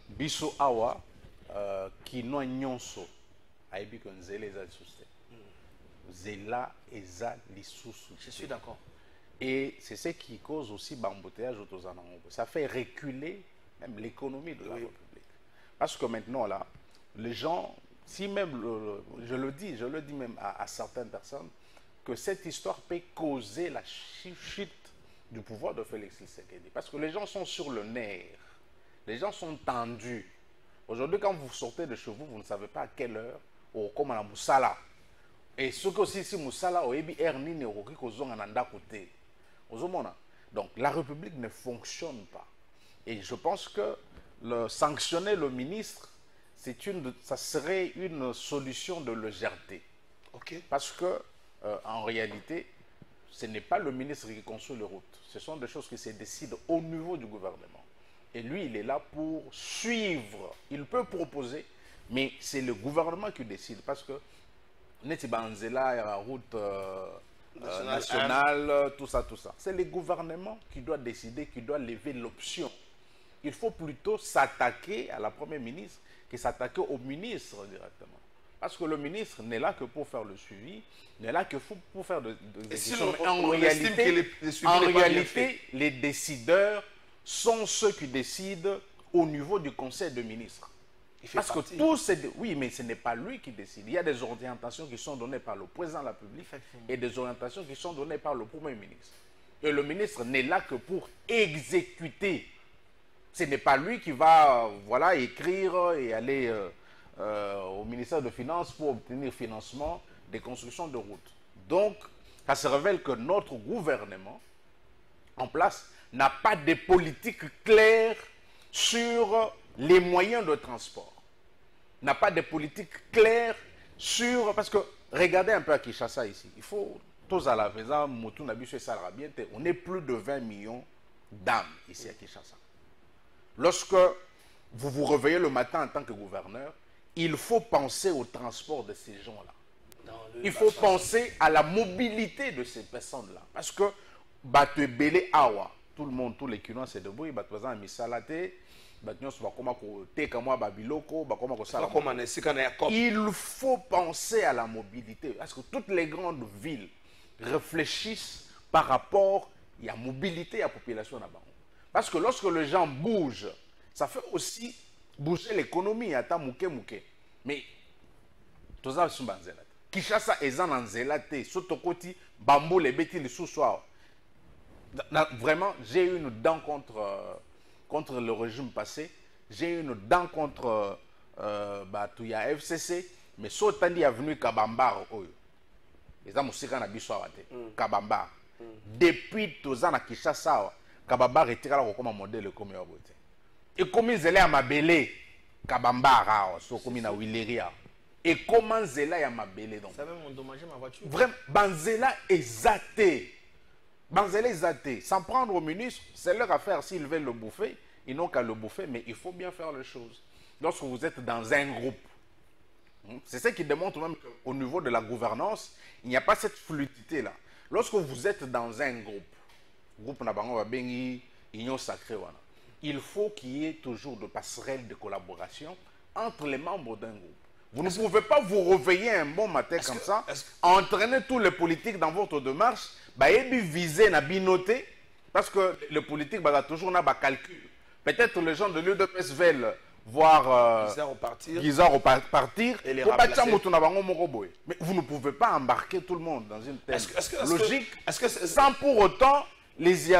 Biso Awa qui n'ont nyonso aibi que nzela eza lisusu zela eza lisusu.
Je suis d'accord.
Et c'est ce qui cause aussi bambouteillage autour. Ça fait reculer même l'économie de la République. Parce que maintenant là, les gens, si même je le dis même à certaines personnes que cette histoire peut causer la chute du pouvoir de Félix Tshisekedi. Parce que les gens sont sur le nerf, les gens sont tendus. Aujourd'hui, quand vous sortez de chez vous, vous ne savez pas à quelle heure, ou comme à la Moussala. Et ce que aussi, si Moussala, ou Ebi Erni, ne roki kozong ananda côté. Donc, la République ne fonctionne pas. Et je pense que sanctionner le ministre, ça serait une solution de légèreté.
Okay.
Parce que, en réalité, ce n'est pas le ministre qui construit les routes. Ce sont des choses qui se décident au niveau du gouvernement. Et lui, il est là pour suivre. Il peut proposer, mais c'est le gouvernement qui décide. Parce que, Netibanzela, la route nationale, tout ça. C'est le gouvernement qui doit décider, qui doit lever l'option. Il faut plutôt s'attaquer à la première ministre que s'attaquer au ministre directement. Parce que le ministre n'est là que pour faire le suivi, n'est là que pour faire des décisions. En réalité, les décideurs sont ceux qui décident au niveau du conseil de ministres. Parce que tout oui, mais ce n'est pas lui qui décide. Il y a des orientations qui sont données par le président de la République et des orientations qui sont données par le premier ministre. Et le ministre n'est là que pour exécuter. Ce n'est pas lui qui va écrire et aller au ministère des Finances pour obtenir financement des constructions de routes. Donc, ça se révèle que notre gouvernement en place n'a pas de politique claire sur les moyens de transport. N'a pas de politique claire sur... Parce que, regardez un peu à Kinshasa ici. Il faut... Tous à la maison, on n'est plus de 20 millions d'âme ici à Kinshasa. Lorsque vous vous réveillez le matin en tant que gouverneur, il faut penser au transport de ces gens-là. Il faut penser à la mobilité de ces personnes-là. Parce que Bato Belé Awa, tout le monde, tous les clients, c'est debout, Bato Bazan Misalate, il faut penser à la mobilité. Parce que toutes les grandes villes réfléchissent par rapport à la mobilité de la population là-bas. Parce que lorsque les gens bougent, ça fait aussi bouger l'économie. Mais tout ça, c'est un zélat. Kinshasa est un zélat. Sotokoti, bambou, les bêtises, les sous-soirs. Vraiment, j'ai eu une dent contre le régime passé. J'ai eu une dent contre Touya FCC. Mais si on est venu Kabambar, ils ont aussi Kabambar. Depuis tous ans à Kinshasa, Kabambar est comme un modèle comme et comme ils allaient à Mabélé, Kabambar, comme na Willeria. Et comment Zela ya Mabélé donc. Ça va m'endommager ma voiture. Vraiment, Banzela est zaté. Banzela est zaté. Sans prendre au ministre, c'est leur affaire. S'ils veulent le bouffer, ils n'ont qu'à le bouffer, mais il faut bien faire les choses. Lorsque vous êtes dans un groupe, c'est ce qui démontre même qu'au niveau de la gouvernance, il n'y a pas cette fluidité-là. Lorsque vous êtes dans un groupe Nabango Babengi, Union Sacrée, il faut qu'il y ait toujours de passerelles de collaboration entre les membres d'un groupe. Vous ne pouvez pas vous réveiller un bon matin comme ça, entraîner tous les politiques dans votre démarche, et viser na binoté, parce que les politiques toujours na calcul. Peut-être les gens de l'UDPS veulent voir Guizard repartir,
et les remplacer.
Mais vous ne pouvez pas embarquer tout le monde dans une telle logique sans pour autant les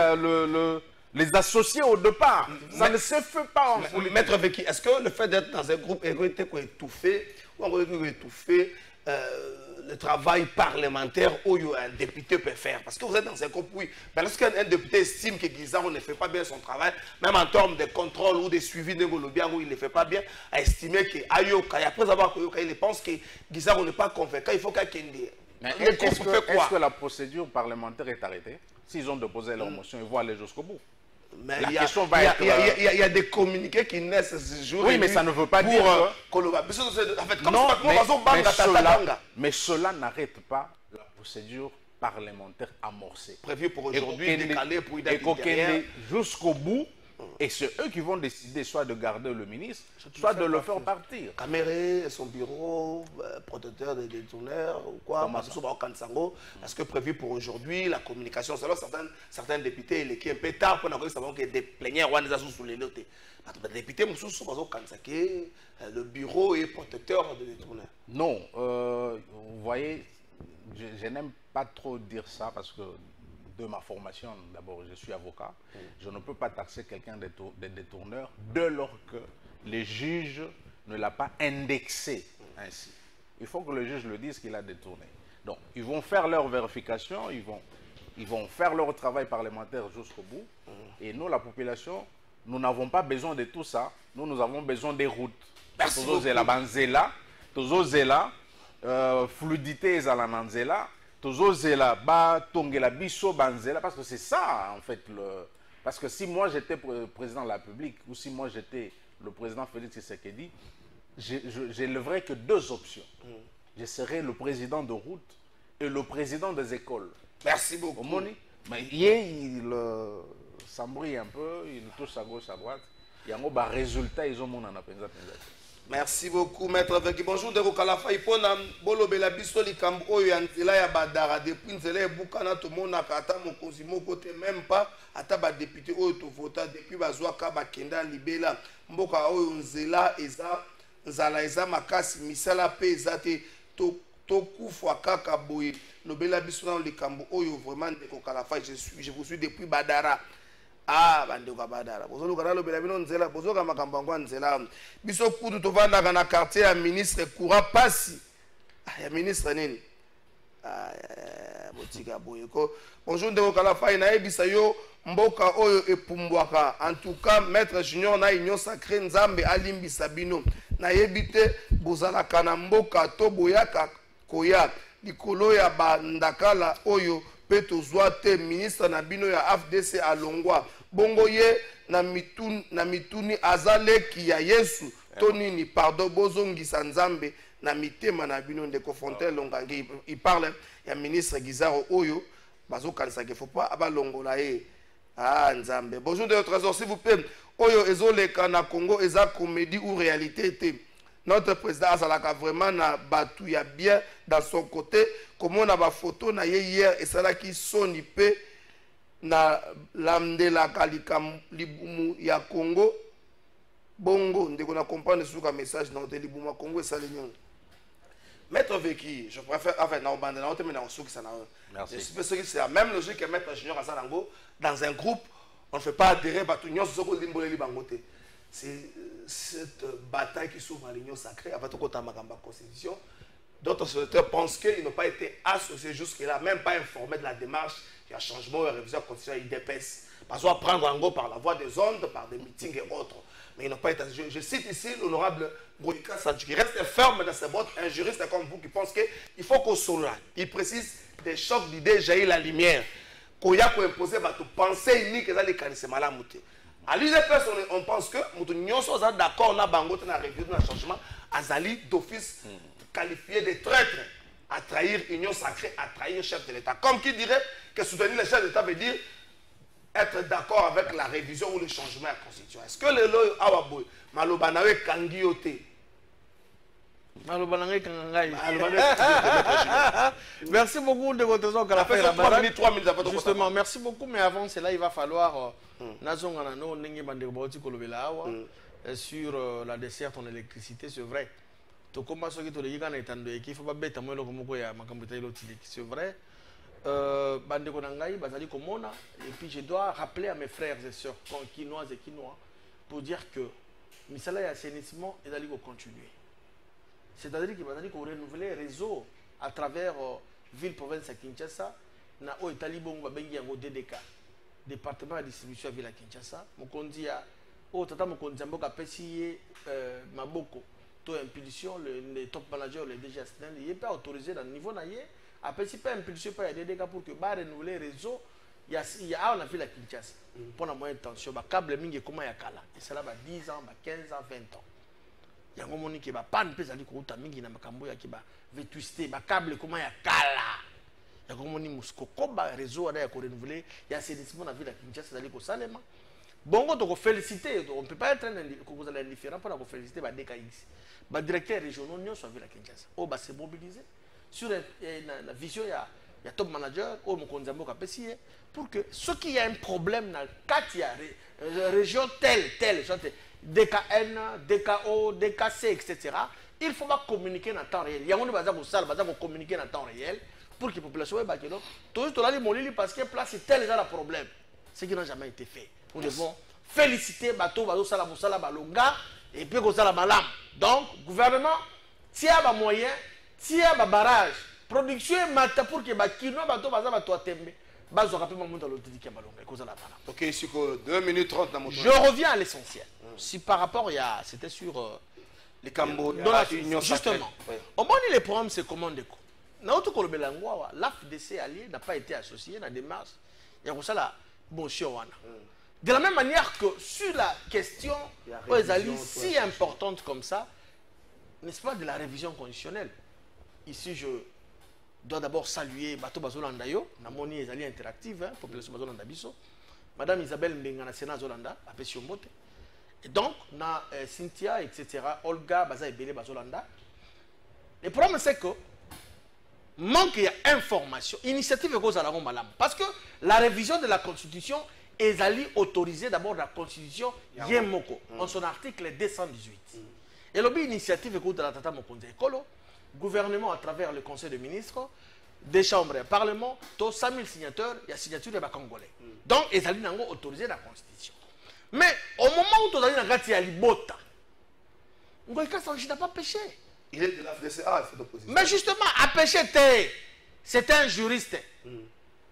associer au départ. Ça ne se fait pas en politique.
Maître Veki, est-ce que le fait d'être dans un groupe étouffé, ou étouffer le travail parlementaire où un député peut faire? Parce que vous êtes dans un groupe, oui. Mais lorsqu'un député estime que Guizard ne fait pas bien son travail, même en termes de contrôle ou de suivi de Golobian où il ne fait pas bien, à estimer qu'Ayoka, et après avoir Ayoka, il pense que Guizard n'est pas convaincant, il faut qu'il y ait
est-ce que la procédure parlementaire est arrêtée? S'ils ont déposé leur motion, ils vont aller jusqu'au bout.
Mais il y a des communiqués qui naissent ce jour.
Oui, mais ça ne veut pas dire mais cela n'arrête pas la procédure parlementaire amorcée.
Prévue pour aujourd'hui, décalée pour y aller
jusqu'au bout. Et c'est eux qui vont décider soit de garder le ministre, soit de le faire partir.
Caméré, son bureau, protecteur des détourneurs ou quoi, parce que prévu pour aujourd'hui, la communication, c'est alors certains députés, il est un peu tard pour savoir que des plénières sous les notes. Les députés, le bureau est protecteur des détourneurs.
Non, vous voyez, je n'aime pas trop dire ça parce que de ma formation, d'abord, je suis avocat. Je ne peux pas taxer quelqu'un de détourneur dès lors que les juges ne l'ont pas indexé ainsi. Il faut que le juge le dise qu'il a détourné. Donc, ils vont faire leur vérification, ils vont faire leur travail parlementaire jusqu'au bout. Et nous, la population, nous n'avons pas besoin de tout ça. Nous avons besoin des routes.
Merci
beaucoup. Fluidité ezala tozozela ba tongela biso banzela parce que c'est ça en fait parce que si moi j'étais président de la République ou si moi j'étais le président Félix Tshisekedi, j'élèverais que deux options. Je serais le président de route et le président des écoles.
Merci beaucoup.
Mais il s'embrouille un peu, il touche à gauche à droite. Il y a un résultat ils ont mon anapenza.
Merci beaucoup, Maître Veki. Bonjour, Dero Kalafa. Ipona bolo bela biso likambo oyo ya nzela ya badara depuis nzela ya bukana to mona kata mokonzi moko te même pas ata ba député oyo to vota depuis bazwaka bakenda libela mboka oyo nzela eza makasi misala pe eza te to kufa kaka boye lobela biso na likambo oyo vraiment Dero Kalafa je vous suis depuis badara. Ah, bandeko badara. Bozo kana lobela bino nzela, bozo ka makambo ngwa nzela. Biso kudu tovanda kana quartier ya ministre Koura Pasi. Ah, ya ministre nini? Ah, botika boyeko. Bonjour Ndeko Kalafa na ebisa yo mboka oyo epumbwaka. En tout cas, Maître Junior na Union Sacrée Nzambe alimbisa bino. Na yebite bozala kana mboka to boyaka koya likolo ya bandakala oyo Peto Zouate, ministre Nabino ya FDC à Longwa. bongo ye na mituni azaleki ya Yesu tonini pardon bozongisa nzambe na mitema na bino ndeko Fontaine Longangi. Il parle ya ministre Gizaro oyo bazokanisa ke faut pas abalongola ye nzambe. Bonjour de trésor s'il vous plaît. Oyo ezoleka na Congo eza comédie ou réalité. Notre président azalaka vraiment na batu ya bien dans son côté. Comme on a ba photo na ye hier et ça là qui soni pe na lamdela kalika libumu ya Congo. Bongo ndeko na comprendre sur un message dans le libumu ya Congo et ça l'union. Maître Veki, je préfère enfin na bande na mais na sou qui ça na. Merci. Je pense que c'est la même logique que Maître Junior Azalango dans un groupe. On ne fait pas adhérer à tout le monde. C'est cette bataille qui s'ouvre à l'union sacrée. Avant tout, quand on a la constitution, d'autres sénateurs pensent qu'ils n'ont pas été associés jusque-là, même pas informés de la démarche. Il y a changement et révision constitutionnelle IDPS. Parce qu'on va prendre en gros par la voie des ondes, par des meetings et autres. Mais ils n'ont pas été associés. Je cite ici l'honorable Goïka Sadji, qui reste ferme dans ses bottes, un juriste comme vous qui pense qu'il faut qu'on soit là. Il précise des chocs d'idées jaillit la lumière. Qu'on y a imposé tu penser unique que ça les canissent mal à monter. À l'UDPS, on pense que nous sommes d'accord, on a bangoté dans la révision d'un changement, Azali d'office qualifié de traître, à trahir l'union sacrée, à trahir le chef de l'État. Comme qui dirait que soutenir le chef de l'État veut dire être d'accord avec la révision ou le changement de la Constitution. Est-ce que le loy awaboy, malobanawe kangiote?
Merci beaucoup de votre temps. Justement, merci beaucoup, mais avant cela, il va falloir sur la desserte en électricité, c'est vrai. C'est vrai. Et puis je dois rappeler à mes frères et sœurs quinoises et quinois pour dire que Misala et assainissement est allé continuer. C'est-à-dire qu'il va renouveler le réseau à travers ville province à Kinshasa. Na o Italie bon va bengi yango DDK, département de distribution à ville à Kinshasa. Mokondi a o tata mokondi mboka pesi maboko to impulsion les top managers les DG assistants il est pas autorisé dans le niveau na yé a pesi pas impulsion pas DDK pour que ba renouveler le réseau il y a on a ville à Kinshasa pour la moyenne tension ba câble mingi comment ya kala et ça là ba 10 ans ba 15 ans 20 ans. Il y a un moment qui va pas ne peut aller courir mingi na makambo ya qui va vétusté ba câble comment ya kala il y a un moment musko koba réseau ada ya ko renouveler il y a assainissement na ville à Kinshasa d'aller ko salema bongo to ko féliciter on peut pas être vous allez indifférent pour ko féliciter ba DKX ba directeur régional nyonso sur ville à Kinshasa o ba se mobiliser sur la vision ya top manager o mokonzambo ka pesier pour que ceux qui a un problème dans katia région telle DKN, DKO, DKC, etc. Il faut pas communiquer dans le temps réel. Il y a des communiquer dans le temps réel pour que la population ait bakelo. Tout juste là les molili parce que place tel est le problème. Ce qui n'a jamais été fait. Nous devons féliciter bateau sala musala balonga et puis sala malam. Donc gouvernement tia ba moyen, tia ba barrage, production mata pour que ba kino bateau bato tembe.
Ok, ici 2 minutes 30.
Je reviens à l'essentiel. Si par rapport, c'était sur
les Cambo,
justement. Au moins, les problèmes, c'est comment déco. L'AFDC allié n'a pas été associé à la démarche. Il y a ça bon de la même manière que sur la question si importante comme ça, n'est-ce pas, de la révision conditionnelle. Ici, je dois d'abord saluer Bato Bazolanda yo, Namoni Ezali interactive, population Bazolanda biso, Madame Isabelle Mbengana Sena Zolanda, Apesio Mbote, et donc, na Cynthia, etc., Olga Baza Ebele Bazolanda. Le problème c'est que manque d'information, initiative cause à la malam, parce que la révision de la Constitution est allée autoriser d'abord la Constitution Yemoko, en son article 218. Et l'objet initiative cause de la Tata Mokonze Ekolo, gouvernement à travers le conseil des ministres, des chambres et parlement, tous 100 000 signateurs, il y a signature des Congolais. Donc, ils ont autorisé la constitution. Mais au moment où tu as dit que Libota, Ngoïka Sanchi n'a pas péché.
Il est de la FDCA, il fait d'opposition.
Mais justement, à pécher, c'est un juriste.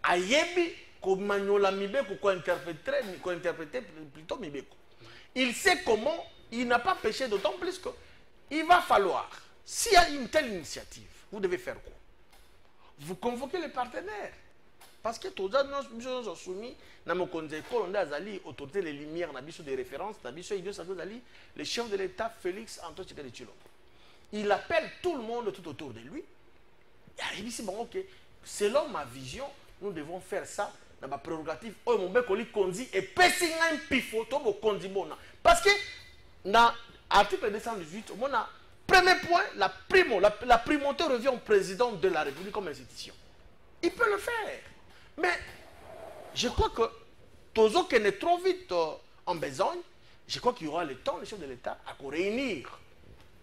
Ayebi, Komagnola Mibeko, qu'on interpréter plutôt Mibeko. Il sait comment, il n'a pas péché, d'autant plus qu'il va falloir. S'il y a une telle initiative, vous devez faire quoi? Vous convoquez les partenaires. Parce que tous nous sommes soumis, dans mon conseil, on a autorité les lumières, on a des références, on a le chef de l'État, Félix Antoine Tshisekedi Tshilombo. Il appelle tout le monde tout autour de lui. Il dit, bon, ok, selon ma vision, nous devons faire ça dans ma prérogative. Oh, mon bec, on dit, et pessinga un pifoto, mon condi bona. Parce que, dans l'article 218, on a, premier point, la primauté revient au président de la République comme institution. Il peut le faire. Mais, je crois que, Tozo qui est trop vite en besogne, je crois qu'il y aura le temps, le chef de l'État, à réunir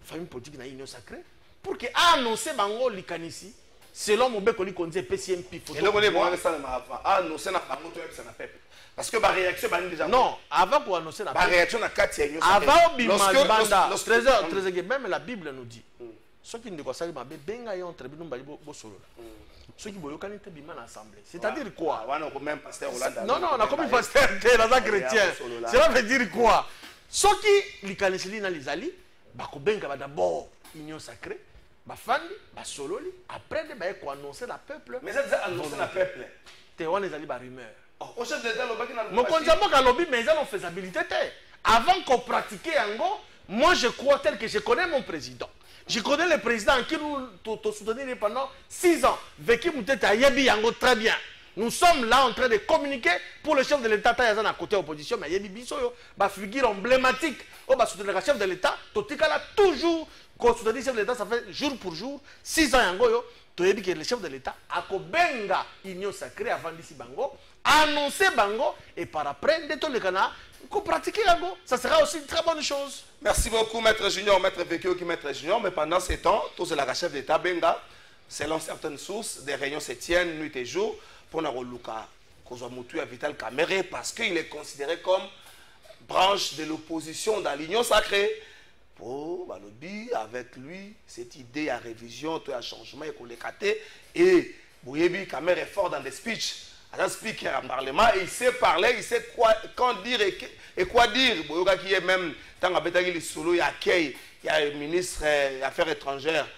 la famille politique dans l'Union sacrée, pour que annoncer Bango Likanisi, selon mon bec, on dit PCMP.
Et là, on est bon, ça annoncer na Bango, ça n'a pas. Parce que la réaction est déjà.
Non, avant qu'on annonce la
réaction na 4 ans.
Avant Bimanda, même la Bible nous dit, ceux qui ne connaissent pas, benga yon très bien nous solo. Ceux qui voient quand bima l'assemblée. C'est-à-dire quoi? Non, non, on a comme un pasteur dans un chrétien. Cela veut dire quoi? Ceux qui les connaissent dans les alliés, bakobenga d'abord union sacrée, bafandi, basololi, après de ba annoncer la peuple.
Mais ça annoncer la peuple.
Te on les alliés ba rumeur.
Au chef de l'État,
mon conditionnement à lobby, mais ils ont faisabilité. Avant qu'on pratique Ango, moi je crois tel que je connais mon président. Je connais le président qui nous soutenait pendant 6 ans. Vécu Mouteta Yebi Ango très bien. Nous sommes là en train de communiquer pour le chef de l'État. Tayazan à côté opposition, mais Yebi Bissoyo, ma figure emblématique. Oh, bah soutenir le chef de l'État. Totika là toujours qu'on soutient le chef de l'État, ça fait jour pour jour, 6 ans Ango yo. Tu as dit que le chef de l'État a benga union sacrée avant d'ici Bango, annoncer Bango et par après, de tous les canards, qu'on pratique Bango. Ça sera aussi une très bonne chose.
Merci beaucoup, Maître Junior, Maître Vekio qui Maître Junior. Mais pendant ces temps, tous la chef d'État benga, selon certaines sources, des réunions se tiennent nuit et jour pour Naroluka Kozwamutu à Vital Kamere parce qu'il est considéré comme branche de l'opposition dans l'union sacrée. Pour Balobi, avec lui, cette idée à révision, à changement et qu'on l'éclatait. Et Bouyebi Kamer est fort dans des speeches. Un speaker en parlement, et il sait parler, il sait quand dire et quoi dire. Boyoga qui est même, tant que solo, il y a Kei, il y a le ministre des Affaires étrangères,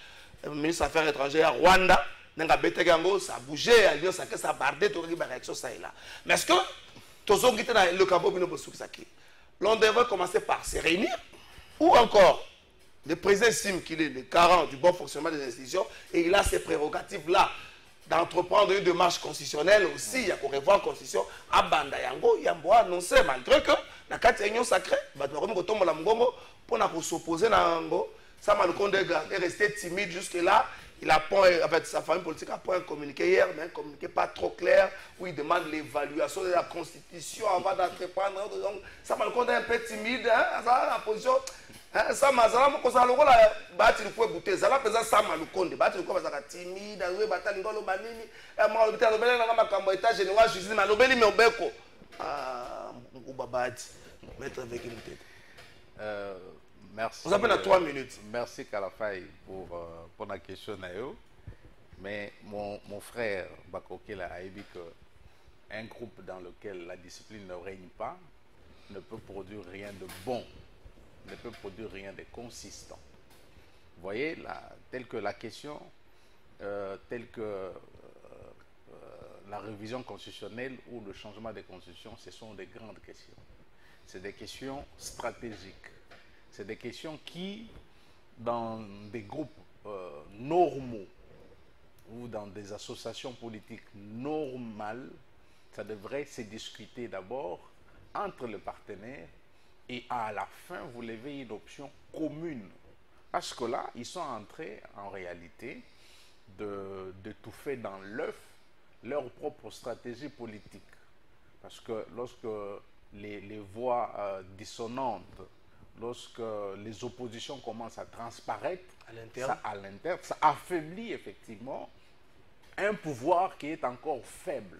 à Rwanda. Ça a bougé, ça a bardé, tout la réaction, ça est là. Mais est-ce que, le Cabo l'on devrait commencer par se réunir? Ou encore, le président estime qu'il est le garant du bon fonctionnement des institutions et il a ces prérogatives-là d'entreprendre une démarche constitutionnelle aussi. Il y a qu'on revoit la constitution à Bandayango, il y a un annoncé malgré que la carte union sacrée, pour s'opposer à Ango, ça m'a est resté timide jusque-là. Il a avec sa famille politique a point un communiqué hier, mais un communiqué pas trop clair où il demande l'évaluation de la constitution avant d'entreprendre. Donc ça m'a est un peu timide, hein, ça la position. Ça m'a dit ça le la bâti le goûter ça la présence ça m'a le compte bâti le quoi ça timide oui batali ngolo banini moi le bitalo bele na makambo état général justice na lobeli me obeko ubabati mettre avec une tête.
Merci.
Vous avez 3 minutes.
Merci Kalafay pour la question. Mais mon frère Bakokela a dit qu'un groupe dans lequel la discipline ne règne pas ne peut produire rien de bon, ne peut produire rien de consistant. Vous voyez, telle que la question, telle que la révision constitutionnelle ou le changement des constitutions, ce sont des grandes questions. C'est des questions stratégiques. C'est des questions qui, dans des groupes normaux ou dans des associations politiques normales, ça devrait se discuter d'abord entre les partenaires et à la fin, vous levez une option commune. Parce que là, ils sont en train, en réalité, d'étouffer dans l'œuf leur propre stratégie politique. Parce que lorsque les voix dissonantes, lorsque les oppositions commencent à transparaître à l'interne, ça affaiblit effectivement un pouvoir qui est encore faible.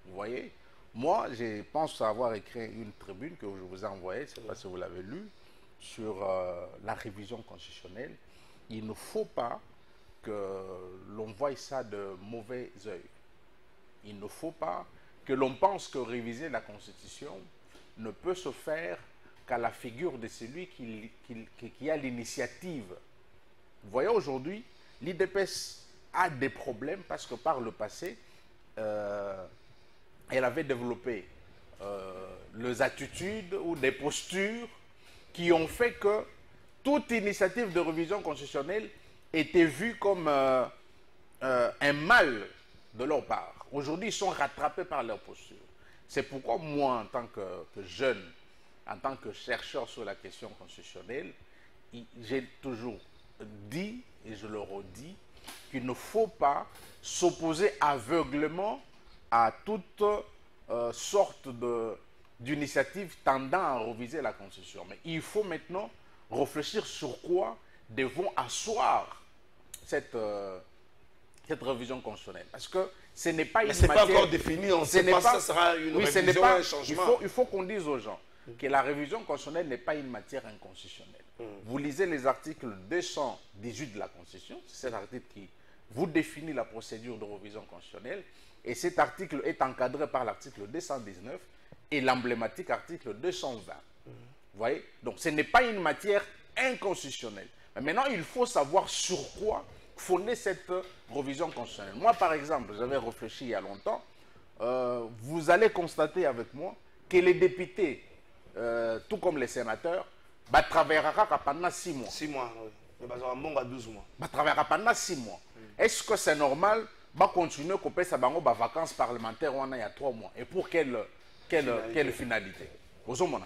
Vous voyez? Moi, je pense avoir écrit une tribune que je vous ai envoyée, je ne sais pas si vous l'avez lue, sur la révision constitutionnelle. Il ne faut pas que l'on voie ça de mauvais œil. Il ne faut pas que l'on pense que réviser la Constitution ne peut se faire qu'à la figure de celui qui a l'initiative. Vous voyez, aujourd'hui, l'IDPS a des problèmes parce que par le passé, elle avait développé les attitudes ou des postures qui ont fait que toute initiative de révision constitutionnelle était vue comme un mal de leur part. Aujourd'hui, ils sont rattrapés par leur posture. C'est pourquoi moi, en tant que jeune, en tant que chercheur sur la question constitutionnelle, j'ai toujours dit, et je le redis, qu'il ne faut pas s'opposer aveuglément à toute sorte d'initiative tendant à réviser la Constitution. Mais il faut maintenant réfléchir sur quoi devons asseoir cette révision constitutionnelle. Parce que ce n'est pas une matière...
pas encore défini, on ne sait pas si ça sera une révision ou un changement.
Il faut qu'on dise aux gens que la révision constitutionnelle n'est pas une matière inconstitutionnelle. Vous lisez les articles 218 de la Constitution, c'est cet article qui vous définit la procédure de révision constitutionnelle, et cet article est encadré par l'article 219 et l'emblématique article 220. Vous voyez? Donc ce n'est pas une matière inconstitutionnelle. Mais maintenant, il faut savoir sur quoi fonder cette révision constitutionnelle. Moi, par exemple, j'avais réfléchi il y a longtemps, vous allez constater avec moi que les députés, tout comme les sénateurs, travailleront pendant 6 mois.
6 mois, oui. Mais ils 12 mois.
Travailleront pendant 6 mois. Est-ce que c'est normal de continuer à couper sa vacances parlementaires il y a 3 mois? Et pour quelle finalité?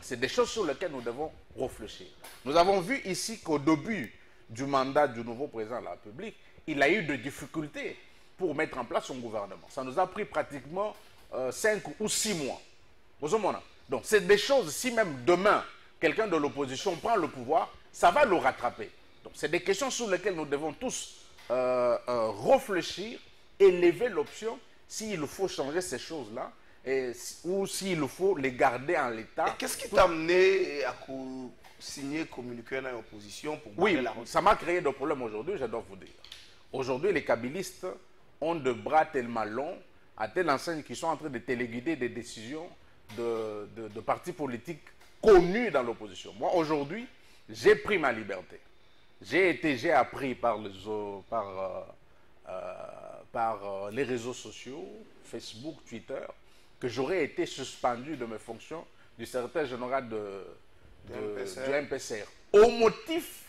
C'est des choses sur lesquelles nous devons réfléchir. Nous avons vu ici qu'au début du mandat du nouveau président de la République, il a eu des difficultés pour mettre en place son gouvernement. Ça nous a pris pratiquement 5 ou 6 mois. Donc c'est des choses, si même demain, quelqu'un de l'opposition prend le pouvoir, ça va le rattraper. Donc c'est des questions sur lesquelles nous devons tous réfléchir et lever l'option s'il faut changer ces choses-là ou s'il faut les garder en l'état.
Qu'est-ce qui t'a amené à signer communiqué dans l'opposition pour
Oui, ça m'a créé des problèmes aujourd'hui, je dois vous dire. Aujourd'hui, les kabylistes ont des bras tellement longs, à telle enseigne qu'ils sont en train de téléguider des décisions de partis politiques connus dans l'opposition. Moi, aujourd'hui, j'ai pris ma liberté. J'ai appris par les réseaux sociaux, Facebook, Twitter, que j'aurais été suspendu de mes fonctions du secrétaire général du MPCR, au motif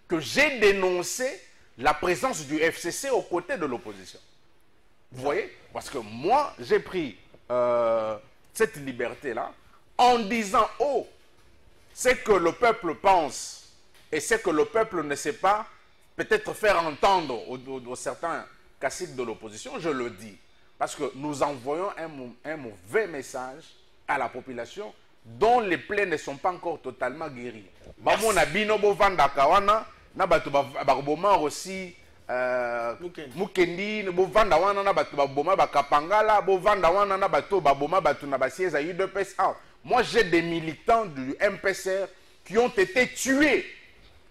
que j'ai dénoncé la présence du FCC aux côtés de l'opposition. Vous voyez? Parce que moi, j'ai pris cette liberté-là en disant, oh, c'est que le peuple pense et c'est que le peuple ne sait pas peut-être faire entendre aux certains caciques de l'opposition, je le dis. Parce que nous envoyons un mauvais message à la population dont les plaies ne sont pas encore totalement guéries. Aussi Mukendi, bovanda wana na batu baboma bakapangala, bovanda wana na batu baboma batu na basieza UDPS. Moi j'ai des militants du MPCR qui ont été tués,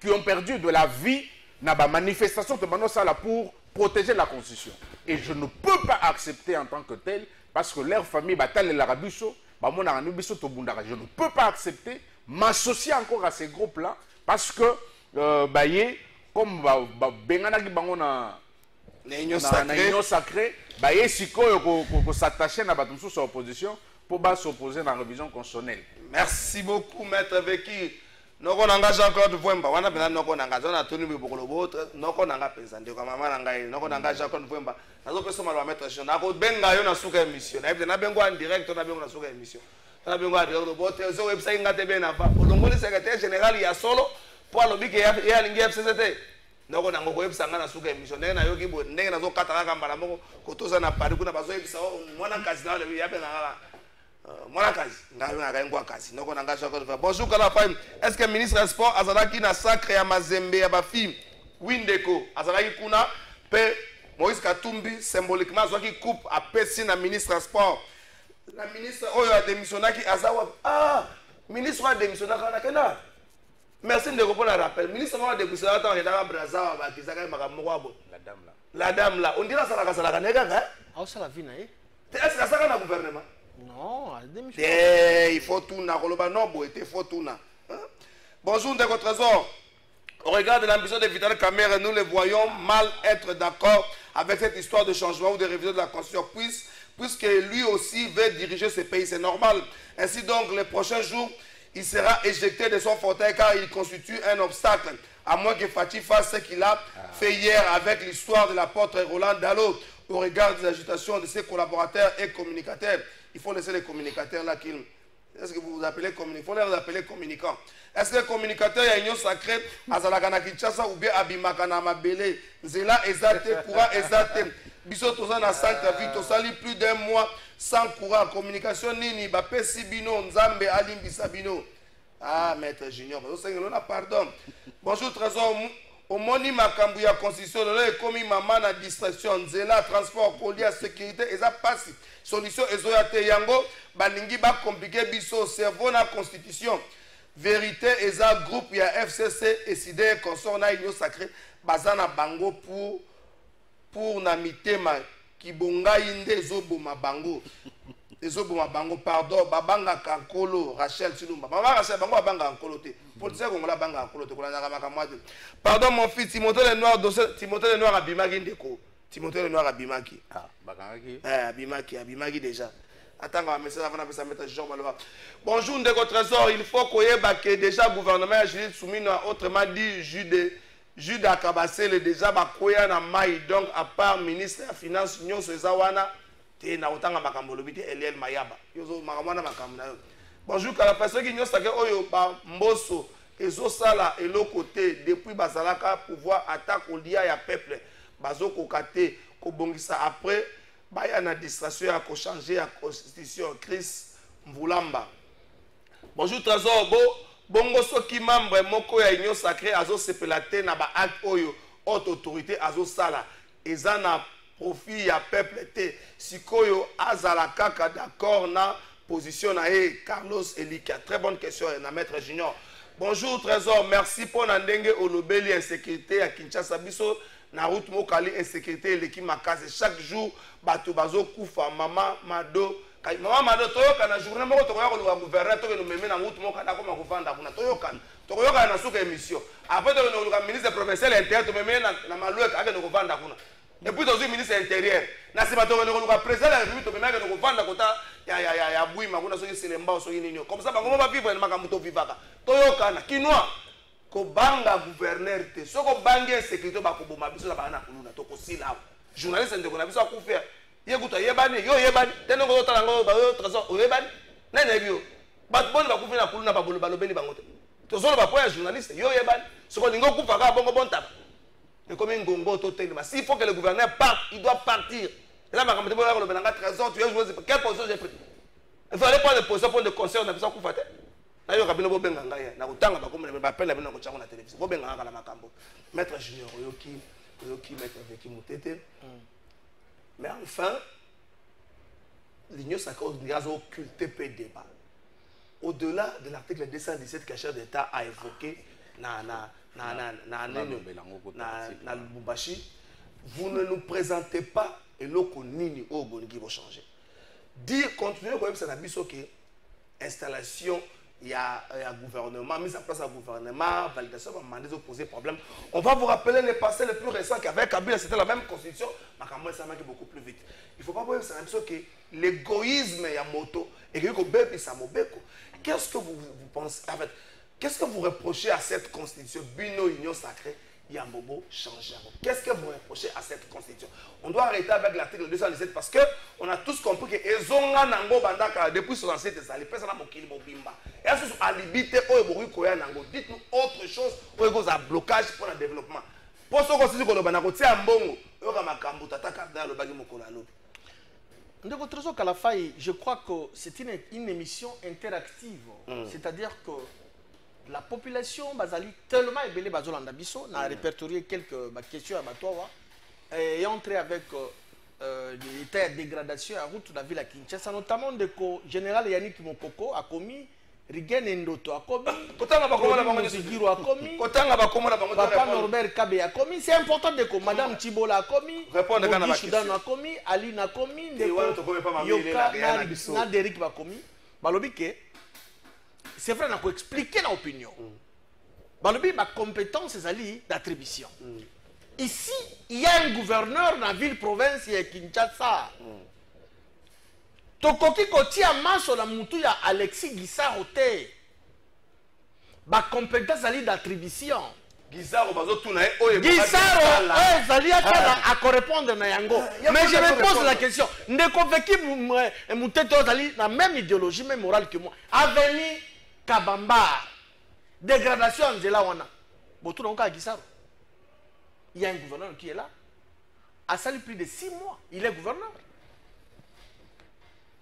qui ont perdu de la vie dans la manifestation de Manosala pour protéger la Constitution. Et je ne peux pas accepter en tant que tel, parce que leur famille bataille l'Arabiso, je ne peux pas accepter, m'associer encore à ces groupes-là, parce que comme benganaki bango na union sacrée, sikoyo s'attacher na batumsu sur opposition pour s'opposer à la révision constitutionnelle.
Merci beaucoup, Maître Veki. Nous avons engagé encore de Vwemba. On a engagé, on a tenu le nous avons engagé, nous avons engagé encore de Vwemba. Nous avons fait ma maître Jean. Nous avons benga yo na suka émission. Nous avons benga en direct, nous avons benga na suka émission. Nous avons benga en direct. Nous website ngate bena pa. Le secrétaire général il y a solo pour le bic et ya lingi FCCT. Nous avons un website na suka émission. Na yo ki bo ndenge na zo kataka kambala moko kotoza na pari kuna bazo ebisa mwana kazi na le ya benga. Bonjour Kalafay. Est-ce que le ministre des Sports Azalaki na sacré à Mazembe ya bafi Windeko Azalaki kuna pe Moïse Katumbi symboliquement Azalaki coupe à Pessi na ministre des Sports. La ministre Oyo a démissionné qui Azawa ministre a démissionné kana. Merci de répondre à l'appel. Ministre a démissionné dans les dans Brazzaville ba Kizaka Makamwabo. La dame là. On dirait ça la nega hein?
Ah ça la vie na
est-ce que ça na gouvernement?
Non,
il faut tout na il faut tout na. Bonjour de Trésor. Au regard de l'ambition de Vital Kamerhe, nous le voyons mal être d'accord avec cette histoire de changement ou de révision de la Constitution, puisque lui aussi veut diriger ce pays, c'est normal. Ainsi donc, les prochains jours, il sera éjecté de son fauteuil car il constitue un obstacle, à moins que Fatih fasse ce qu'il a fait hier avec l'histoire de l'apôtre Roland Dallot au regard des agitations de ses collaborateurs et communicateurs. Il faut laisser les communicateurs là qu'ils... Est-ce que vous vous appelez communicants? Il faut les appeler communicants. Est-ce que les communicateurs, il y a une union sacrée à Zalakana Kinshasa ou bien à Bimakana Mabele? Zela Ezate, Koura Ezate. Biso Tozan à Centre-Ville, Tosali plus d'un mois sans courant. Communication Nini, Bapé Sibino, Nzambe, Alim Bisabino. Ah, maître Junior, pardon. Bonjour, Trésor. Au moni Makambouya Constitution, le commis maman na distraction, Zela, transport, colia, sécurité, et ça passe. Solution, Ezoyate Yango, Balingi, ba compliqué, biso, cerveau, na constitution. Vérité, et ça groupe, il y a FCC, et Sidé, consort, na union sacrée, Bazana Bango pour na mitema, Kibonga Inde, Zoboma Bango. Ezoboma Bango, pardon, Babanga Kankolo, Rachel Silumba. Maman Rachel Bango, Babanga Kankolo. Politicien Kongola Banga Kankolo, pardon, mon fils, Timothée le Noir à Bimaki Ndeko. Timothée le Noir à Bimaki.
Ah, Bakangaki.
Abimaki déjà. Attends, on va mettre ça avant de mettre Jean Malova. Bonjour, Ndeko Trésor. Il faut qu'on ait baqué déjà le gouvernement à Julie Soumina, autrement dit, Jude Akabassé, déjà bakoya na mai. Donc, à part ministre de la Finance, Nyon Sezawana, t'es na autant à Makambolobité, Eliel Mayaba. Yozo Maramana Makamna. Bonjour, la personne qui nous a dit Mbosso, Ezo Sala et l'autre côté, depuis Bazalaka, pouvoir attaquer au lia ya peuple, Bazo Kokate, Kobongisa après, Baya na distraction à changer la constitution, Chris Mvulamba. Bonjour, Trésor, Bongo Soki membre, Moko ya Union Sacrée, Azo Sepelate, na ba acte Oyo, haute autorité, Azo Sala, Ezana profit ya peuple, te, Sikoyo, Azalaka, d'accord, na position Carlos Elika. Très bonne question, Maître Junior. Bonjour Trésor, merci pour Nandenge Olobeli insécurité à Kinshasa Biso, na route Mokali insécurité l'équipe Makase. Chaque jour, Bato Bazo Koufa, Maman Mado. Maman Mado, Toyoka na journée, Moko Toyoka le gouverneur, Toyoka nous met na route Mokada comme Kovanda, Toyoka. Toyoka na souka émission. Après, le ministre provincial intérieur, tu me mets na Malouek avec nos Kovanda. Et puis, le ministre intérieur, na c'est pas le président de la République, tu me mets na Kovanda Kota. Ya bui makuna soki selemba soki nini comme ça bango ba vivre na makamuto vivaka toyoka na kinwa ko banga gouverneur te soko bangi sécurité ba ko boma biso na bana kuluna to ko sila journaliste ndeko na biso akufia yekuta yebani yo yebani tene ko tala ngo ba yo trésor o yebani nene bio ba bon ba kufina kuluna ba bolo balobeli bango te to zolo ba point journaliste yo yebani soko ningo kufa ka bongo bontaba et comme ngongo to telema s'il faut que le gouverneur parte il doit partir. Et là, je vais le trésor, tu as joué, quelle position j'ai pris? Il fallait prendre des positions pour des conseils, on a besoin de faire. Là, il y a un peu de benganga. Il y a un peu de télévision. Maître Junior, Maître Veki Moutete. Mais enfin, l'Union sacrée a occulté peu de débat. Au-delà de l'article 217 que le chef d'État a évoqué, dans Lubumbashi, vous ne nous présentez pas et l'autre nini au bon qui va changer. Dire continuer comme ça n'a pas que installation il y a gouvernement mise en place un gouvernement validation va demander de poser problème. On va vous rappeler le passé le plus récent qu'avec Kabila c'était la même constitution mais quand même ça marche beaucoup plus vite. Il faut pas voir ça que l'égoïsme y a moto et que bébé ça mobeko. Qu'est-ce que vous pensez en fait? Qu'est-ce que vous reprochez à cette constitution Bino Union Sacrée? Yambobo change. Qu'est-ce que vous reprochez à cette constitution? On doit arrêter avec l'article 217 parce qu'on a tous compris que Ezonga Nango Bandaka depuis 67 ans, les personnes ont kili Bobimba. Et à ce moment à limiter Nango. Dites-nous autre chose où il y a un blocage pour le développement. Pour ce constitution que le Banako tient un bon, il y a un cambo tataka dans le bagi mokolalo.
Ndeko Trésor Kalafai, je crois que c'est une émission interactive. C'est-à-dire que la population bazali tellement ébélée bazolanda biso n'a répertorié quelques questions à Batoa et entré avec l'état de dégradation à route de la ville à Kinshasa, notamment le général Yannick Mokoko a commis Rigen Ndoto a commis Papa Norbert Kabe a commis. C'est important de que Madame Tibola a commis, Bogi Soudan a commis, Ali a commis, Yoka Naderik a commis. Balobike c'est vrai, on a expliqué l'opinion. Balobi, ma compétence, c'est d'attribution. Ici, il y a un gouverneur dans la ville-province de Kinshasa. Tokoki kotia maso la mutu ya Alexis Guissaro te. Ba compétence ali d'attribution.
Guissaro
Zali à correspondre na yango. Mais je me pose la question. Ndeko veki mutete ozali na même idéologie, même morale que moi. Avenir Kabamba. Dégradation Angela wana. Botou donc à Guissaro. Il y a un gouverneur qui est là. A sali plus de 6 mois. Il est gouverneur.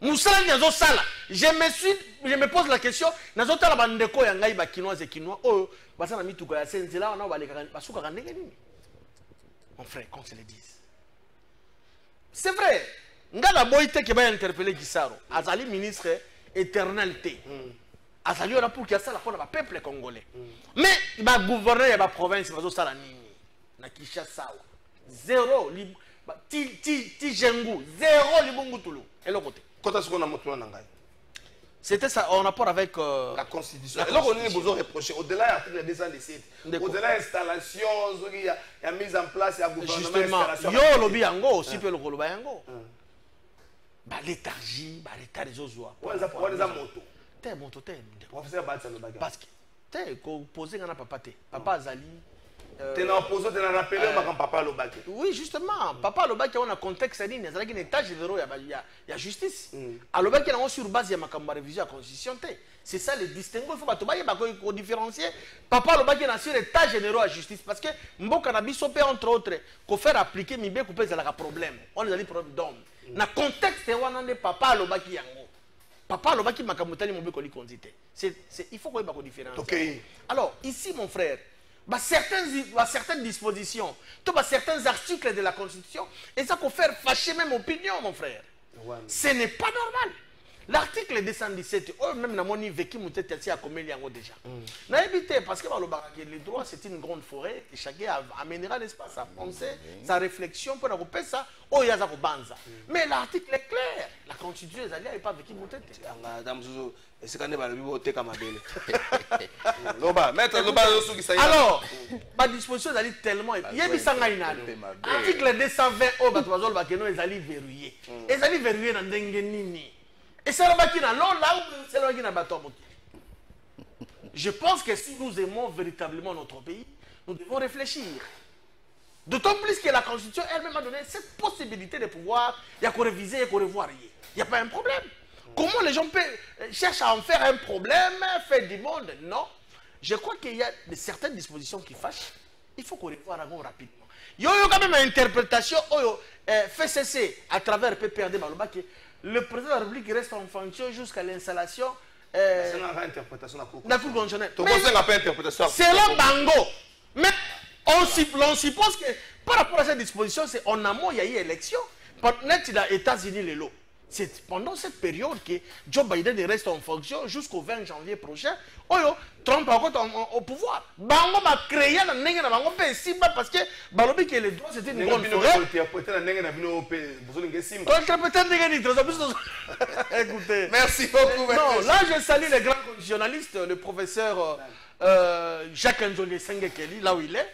Moussala Nyazo Sala. Je me pose la question. Nazo Tala Bandeko Yangai Bakinois et Kinois. Oh, Basana Mituka ya Senzela, on a Basuka Randegeni. Mon frère, qu'on se le dise. C'est vrai. Ngala Boite qui va interpeller Guissaro. Azali ministre éternalité. Azali on a pour qu'il y a ça la fois dans le peuple congolais. Mais il va gouverner la province, Nazo Sala Nini. Na Kinshasa. Zéro. Ti Jengu. Zéro Libungu Toulou. Et l'autre côté. C'était ça en rapport avec
la Constitution. Alors on est besoin de reprocher. Au-delà de l'article 217, au-delà de l'installation, il y a mise en place, il y a gouvernement.
Justement, yo lobby yango aussi peut le koloba yango. Ba léthargie, ba l'état des ozoa.
Pour les moto.
T'es moto, t'es.
Professeur Batsa le bagage.
Parce que t'es posé ngana papa te. Papa Azali.
Tu es opposé, tu es rappelé, papa Lobaki.
Oui, justement. Papa Lobaki, on a un contexte, il y a un état généraux, il y a justice. À Lobaki, on a sur base, il y a une révision à la constitution. C'est ça le distinguo. Il faut différencier. Papa Lobaki, on a sur l'état généraux à justice. Parce que, Mboka Nabiso, entre autres, qu'on fait appliquer, mais bien coupé, c'est un problème. On a des problèmes d'hommes. Dans le contexte, on a Papa Lobaki Yango. Papa Lobaki, Makamutani, Mobeko, il faut qu'on ait une différence. Alors, ici, mon frère, certaines dispositions, certains articles de la Constitution, et ça peut faire fâcher même opinion, mon frère. Ce n'est pas normal. L'article 217, même dans mon vécu, je a déjà. N'a évité, parce que les droits, c'est une grande forêt, et chacun amènera l'espace à penser, sa réflexion pour couper ça, mais l'article est clair. La Constitution, n'est pas vécu mon tête. Alors, ma disposition est tellement. Il y a l'article 220, ils allaient verrouiller. Ils allaient verrouiller dans Dengenini. Et c'est là qui n'a là où c'est là qui n'a pas tombé. Je pense que si nous aimons véritablement notre pays, nous devons réfléchir. D'autant plus que la Constitution elle-même a donné cette possibilité de pouvoir, il y a qu'on réviser, il y a qu'on revoir. Il n'y a pas un problème. Comment les gens cherchent à en faire un problème, faire du monde? Non. Je crois qu'il y a certaines dispositions qui fâchent. Il faut qu'on revoie rapidement. Il y a quand même une interprétation fait cesser à travers PPRD Baloba que le président de la République reste en fonction jusqu'à l'installation.
C'est une interprétation
de la Cour constitutionnelle.
C'est
là Bango. Mais on suppose que par rapport à cette disposition, c'est en amont, il y a eu élection. Net dans les États-Unis, les lots. C'est pendant cette période que Joe Biden reste en fonction jusqu'au 20 janvier prochain. Trump est au pouvoir. Bango va créer la nègre na bango pe simba parce que balobi que les droits c'était une grande forêt. Écoutez.
Merci beaucoup.
Non, là je salue les grands constitutionnalistes, le professeur Jacques Nzonde Sengekeli, là où il est.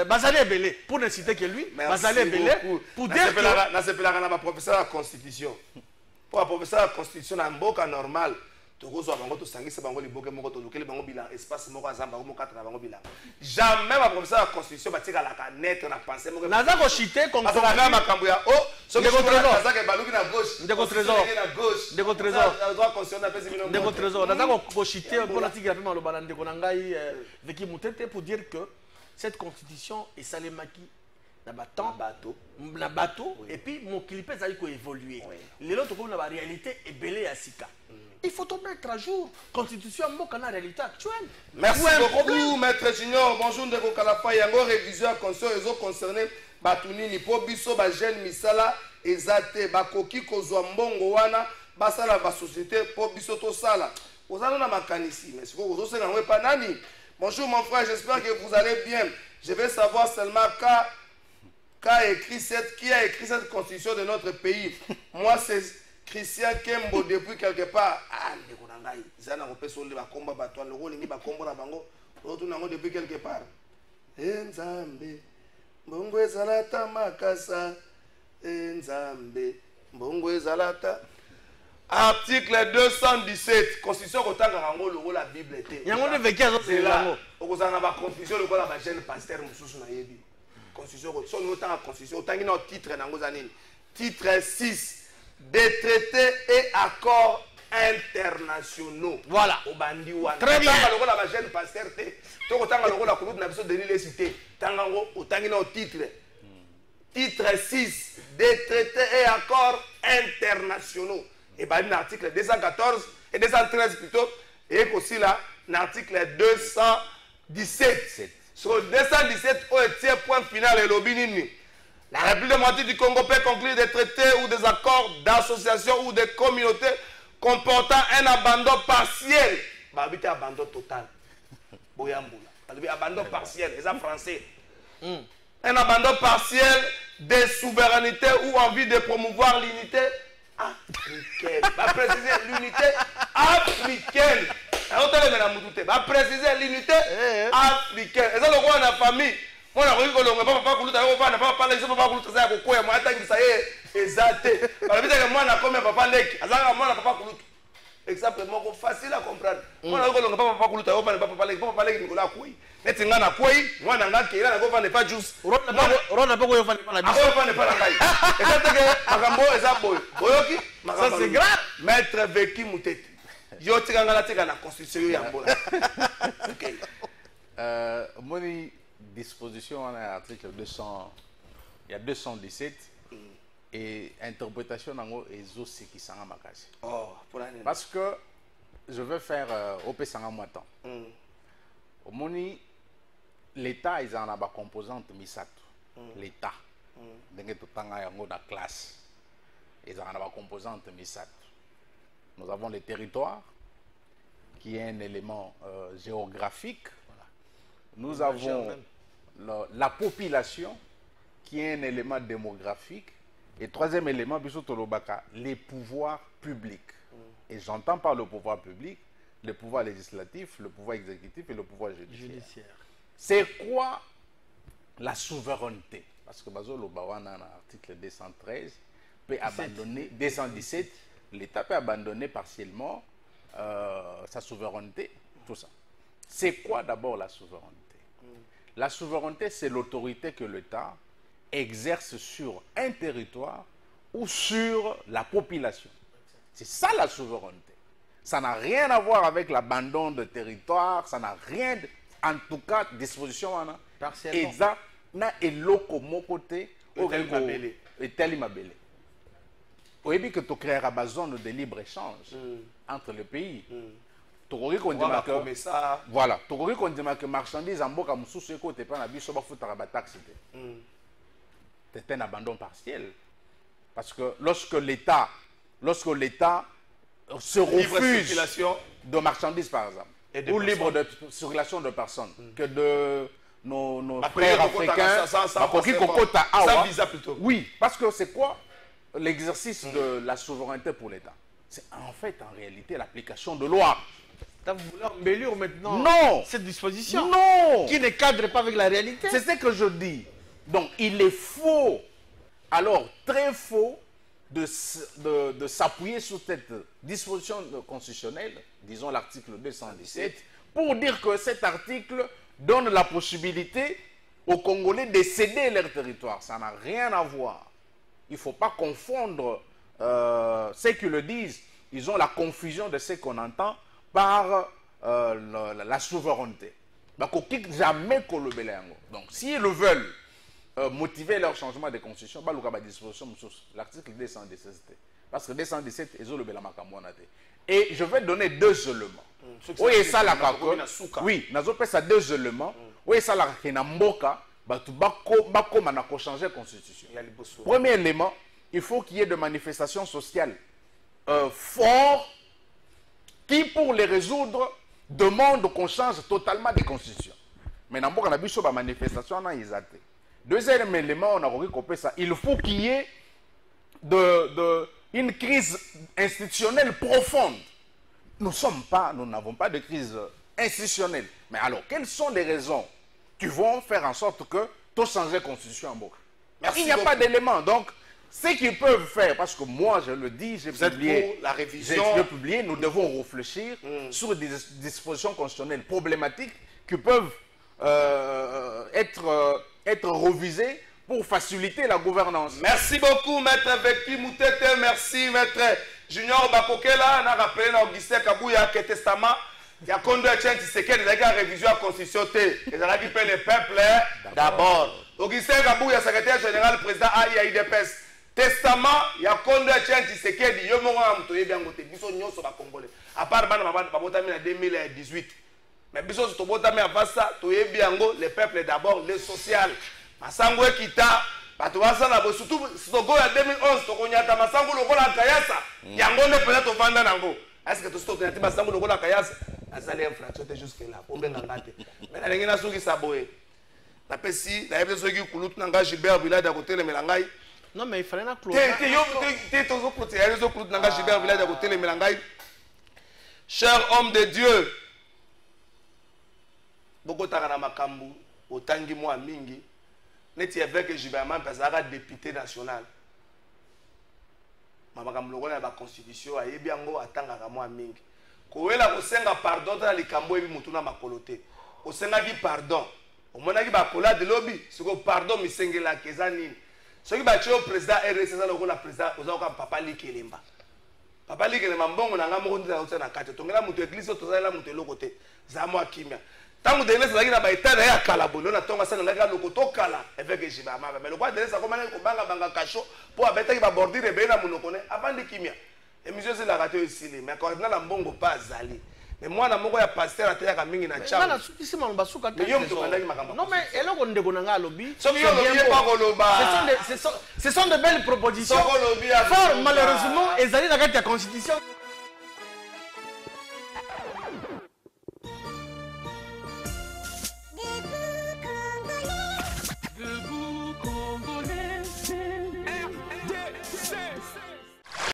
Bazali Belé, pour ne citer que lui. Bazali Belé, pour dire que...
C'est professeur de la Constitution. Pour un professeur de la Constitution, un boka normal. Jamais ma professeur de la Constitution va tirer la net on a pensé
naza ko chiter comme ça
makambo ya oh soki naza ke baluki na gauche
ndeko trésor naza ko chiter pour la tigre pe maloba na ndeko na ngai veki mutete pour dire que cette constitution est salemaki na bateau et puis mon clipé ça a évolué les autres comme la réalité est belée à sika. Il faut tout mettre à jour. Constitution, la réalité actuelle.
Merci beaucoup, Maître Junior. Bonjour, Ndeko Kalafa. Yango révision à constitution concernés. Batunini, Pobiso, Bajen, Misala, Ezate, Bakoki, Kozwambongo, Wana, Basala, Basociété, Pobiso, Tosala. Vous allez dans ma canne ici, mais si vous n'avez pas nani. Bonjour, mon frère, j'espère que vous allez bien. Je vais savoir seulement qui a écrit cette constitution de notre pays. Moi, c'est Christian Kembo depuis quelque part. Ah, depuis quelque part. mbongo ezalata makasa enzambe mbongo ezalata. Article 217 constitution kotanga rango logo la Bible était.
Yango ne veut pas
c'est là. Okozana ba confusion logo la jeune pasteur mususu na yebi. Constitution ko so notanga constitution tangi na titre nango zanini. Titre 6 des traités et accords internationaux.
Voilà.
Obandi wana.
Très bien.
Tanga logo la jeune pasteur te. To kotanga logo la kulutu na biso Denis les cité. Tanga ngo otangi na titre. Titre 6 des traités et accords internationaux. Et bien, l'article 214 et 213 plutôt, et aussi là, l'article 217. Sur 217, au point final, et l'obinini. La République démocratique du Congo peut conclure des traités ou des accords d'association ou de communauté comportant un abandon partiel. Bah, habiter abandon total. Boyamboula. Abandon partiel, les français. Un abandon partiel de souveraineté ou envie de promouvoir l'unité africaine. Va préciser l'unité africaine. Va préciser l'unité africaine. Et ça, le roi de la famille. Moi, je ne sais pas si papa parler, je ne sais pas si ça quoi. Moi, je ça est exacté. Parce que moi, je comme papa lek. Azanga moi, papa kulutu. Exactement, facile à comprendre. Moi, je ne sais pas papa kulutu. Papa lek Nicolas Kouy. Mais tu n'as quoi? Moi, je n'ai pas de pas juste.
On n'a pas de pas
ça c'est grave. Maître Veki Moutete. Yo tiranga la constitution yambola. OK.
Moni disposition en article 200 il y a 217 et interprétation nango ezo seki sanga makasi.
Oh, pour l'année.
Parce que je vais faire OP sanga moitan. Moni l'état ils en a ba composante misato. L'état. Ndenge totanga yango na classe. Ils en ont la composante MISAT. Nous avons le territoire, qui est un élément géographique. Voilà. Nous avons la population, qui est un élément démographique. Et troisième élément, les pouvoirs publics. Et j'entends par le pouvoir public, le pouvoir législatif, le pouvoir exécutif et le pouvoir judiciaire. C'est quoi la souveraineté? Parce que Bazolo Bawana, dans l'article 213, peut abandonner, 217, l'État peut abandonner partiellement sa souveraineté, tout ça. C'est quoi d'abord la souveraineté? La souveraineté, c'est l'autorité que l'État exerce sur un territoire ou sur la population. C'est ça la souveraineté. Ça n'a rien à voir avec l'abandon de territoire, ça n'a rien, en tout cas, disposition.
Partiellement.
Et ça, na eloko mokote, et tel mabele. Vous voyez que tu créeras une zone de libre-échange entre les pays. Voilà. Tu vois que marchandises en boka mususu côté pas na biso ba futara ba taxe. C'est un abandon partiel. Parce que lorsque l'État se refuse de marchandises par exemple, ou libre de circulation de personnes, que de nos frères africains, sans visa plutôt. Oui, parce que c'est quoi l'exercice de la souveraineté pour l'État? C'est en fait, en réalité, l'application de loi.
Vous voulez embellir maintenant cette disposition qui ne cadre pas avec la réalité?
C'est ce que je dis. Donc, il est faux, alors très faux, de s'appuyer sur cette disposition constitutionnelle, disons l'article 217, pour dire que cet article donne la possibilité aux Congolais de céder leur territoire. Ça n'a rien à voir. Il ne faut pas confondre ceux qui le disent. Ils ont la confusion de ce qu'on entend par la souveraineté. Donc, jamais donc, s'ils veulent motiver leur changement de constitution, l'article 217. Parce que 217, ils ont le et je vais donner deux éléments. Oui, ça la oui, ça deux éléments. Oui, ça la mboka, changer la constitution. Premier élément, il faut qu'il y ait des manifestations sociales fortes qui, pour les résoudre, demandent qu'on change totalement de constitution. Mais dans la manifestation, on a exalté. Deuxième élément, on a recoupé ça. Il faut qu'il y ait une crise institutionnelle profonde. Nous n'avons pas de crise institutionnelle. Mais alors, quelles sont les raisons qui vont faire en sorte que tout changer la constitution en Boka.
Merci
Il n'y a
beaucoup.
pas d'éléments. Donc, ce qu'ils peuvent faire, parce que moi, je le dis, j'ai
Vous êtes
publié,
pour la révision.
j'ai publié, nous devons réfléchir sur des dispositions constitutionnelles problématiques qui peuvent être revisées pour faciliter la gouvernance.
Merci beaucoup, maître Veki Moutete. Merci, maître Junior Bakokela. On a rappelé dans Augustin Kabouya que testament. Il y a Kondo Etienne Tshisekedi, il y a une révision à la constitution. Et ça qui paie le peuple d'abord. Augustin Kabouya, secrétaire général, président AIDPS. Testament, il y a Kondo Etienne Tshisekedi. Il y a un peu de bien côté. Biso nyonso ba Congolais. À part en 2018. Mais biso to botami avant ça, to yebiango le peuple d'abord, le social. Masango Kita, Patoasa na surtout Sogo en 2011, to konyata Masango lokola Kayasa. Yango ne peut être vendre nango. Est-ce que tu stop na Masango lokola Kayasa? Azali infraction te jusque là. Pour ben ngate. Mais na ngena soki saboé. Na pesi, na yebso soki kulutu nanga Gilbert Village à côté le melangai.
Non mais il fallait na close.
T'es tozo côté, il y a des kulutu nanga Gilbert Village à côté le melangai. Cher homme de Dieu, beaucoup de makambu, otangi moi mingi, neti avec Jibaman Pazara député national. Makambu lokola na constitution ayebi yango atangaka moi mingi. Koela kosenga pardon dans les kambo ebi mutuna makolote. Kosenga ki pardon. Omona ki bakola de lobby, siko pardon misengela kezani. Soki ba chio président RSS lokola président oza ko papa Likelemba. Papa Likelemba mbongo na ngamo ndza na kate. Tongela mutu église tozala mutu lokote. Za moi kimia. Tango de l'Église na ba état ya kalabolo na tonga sana ngaka lokoto kala avec Jibama mais le quoi de ça comment ko banga kacho pour abeta ki ba bordire be na monokone avant de kimia émission c'est la raté ici mais quand na mbongo pas zali mais moi na moko ya pasteur ataya mingi na chama
na suki sima mbasuka
mais yo mto bandaki makambo
non mais eloko ndeko na nga lobi
so yo lobi pas koloba
ce sont de belles propositions
fort
malheureusement ezali na kati ya constitution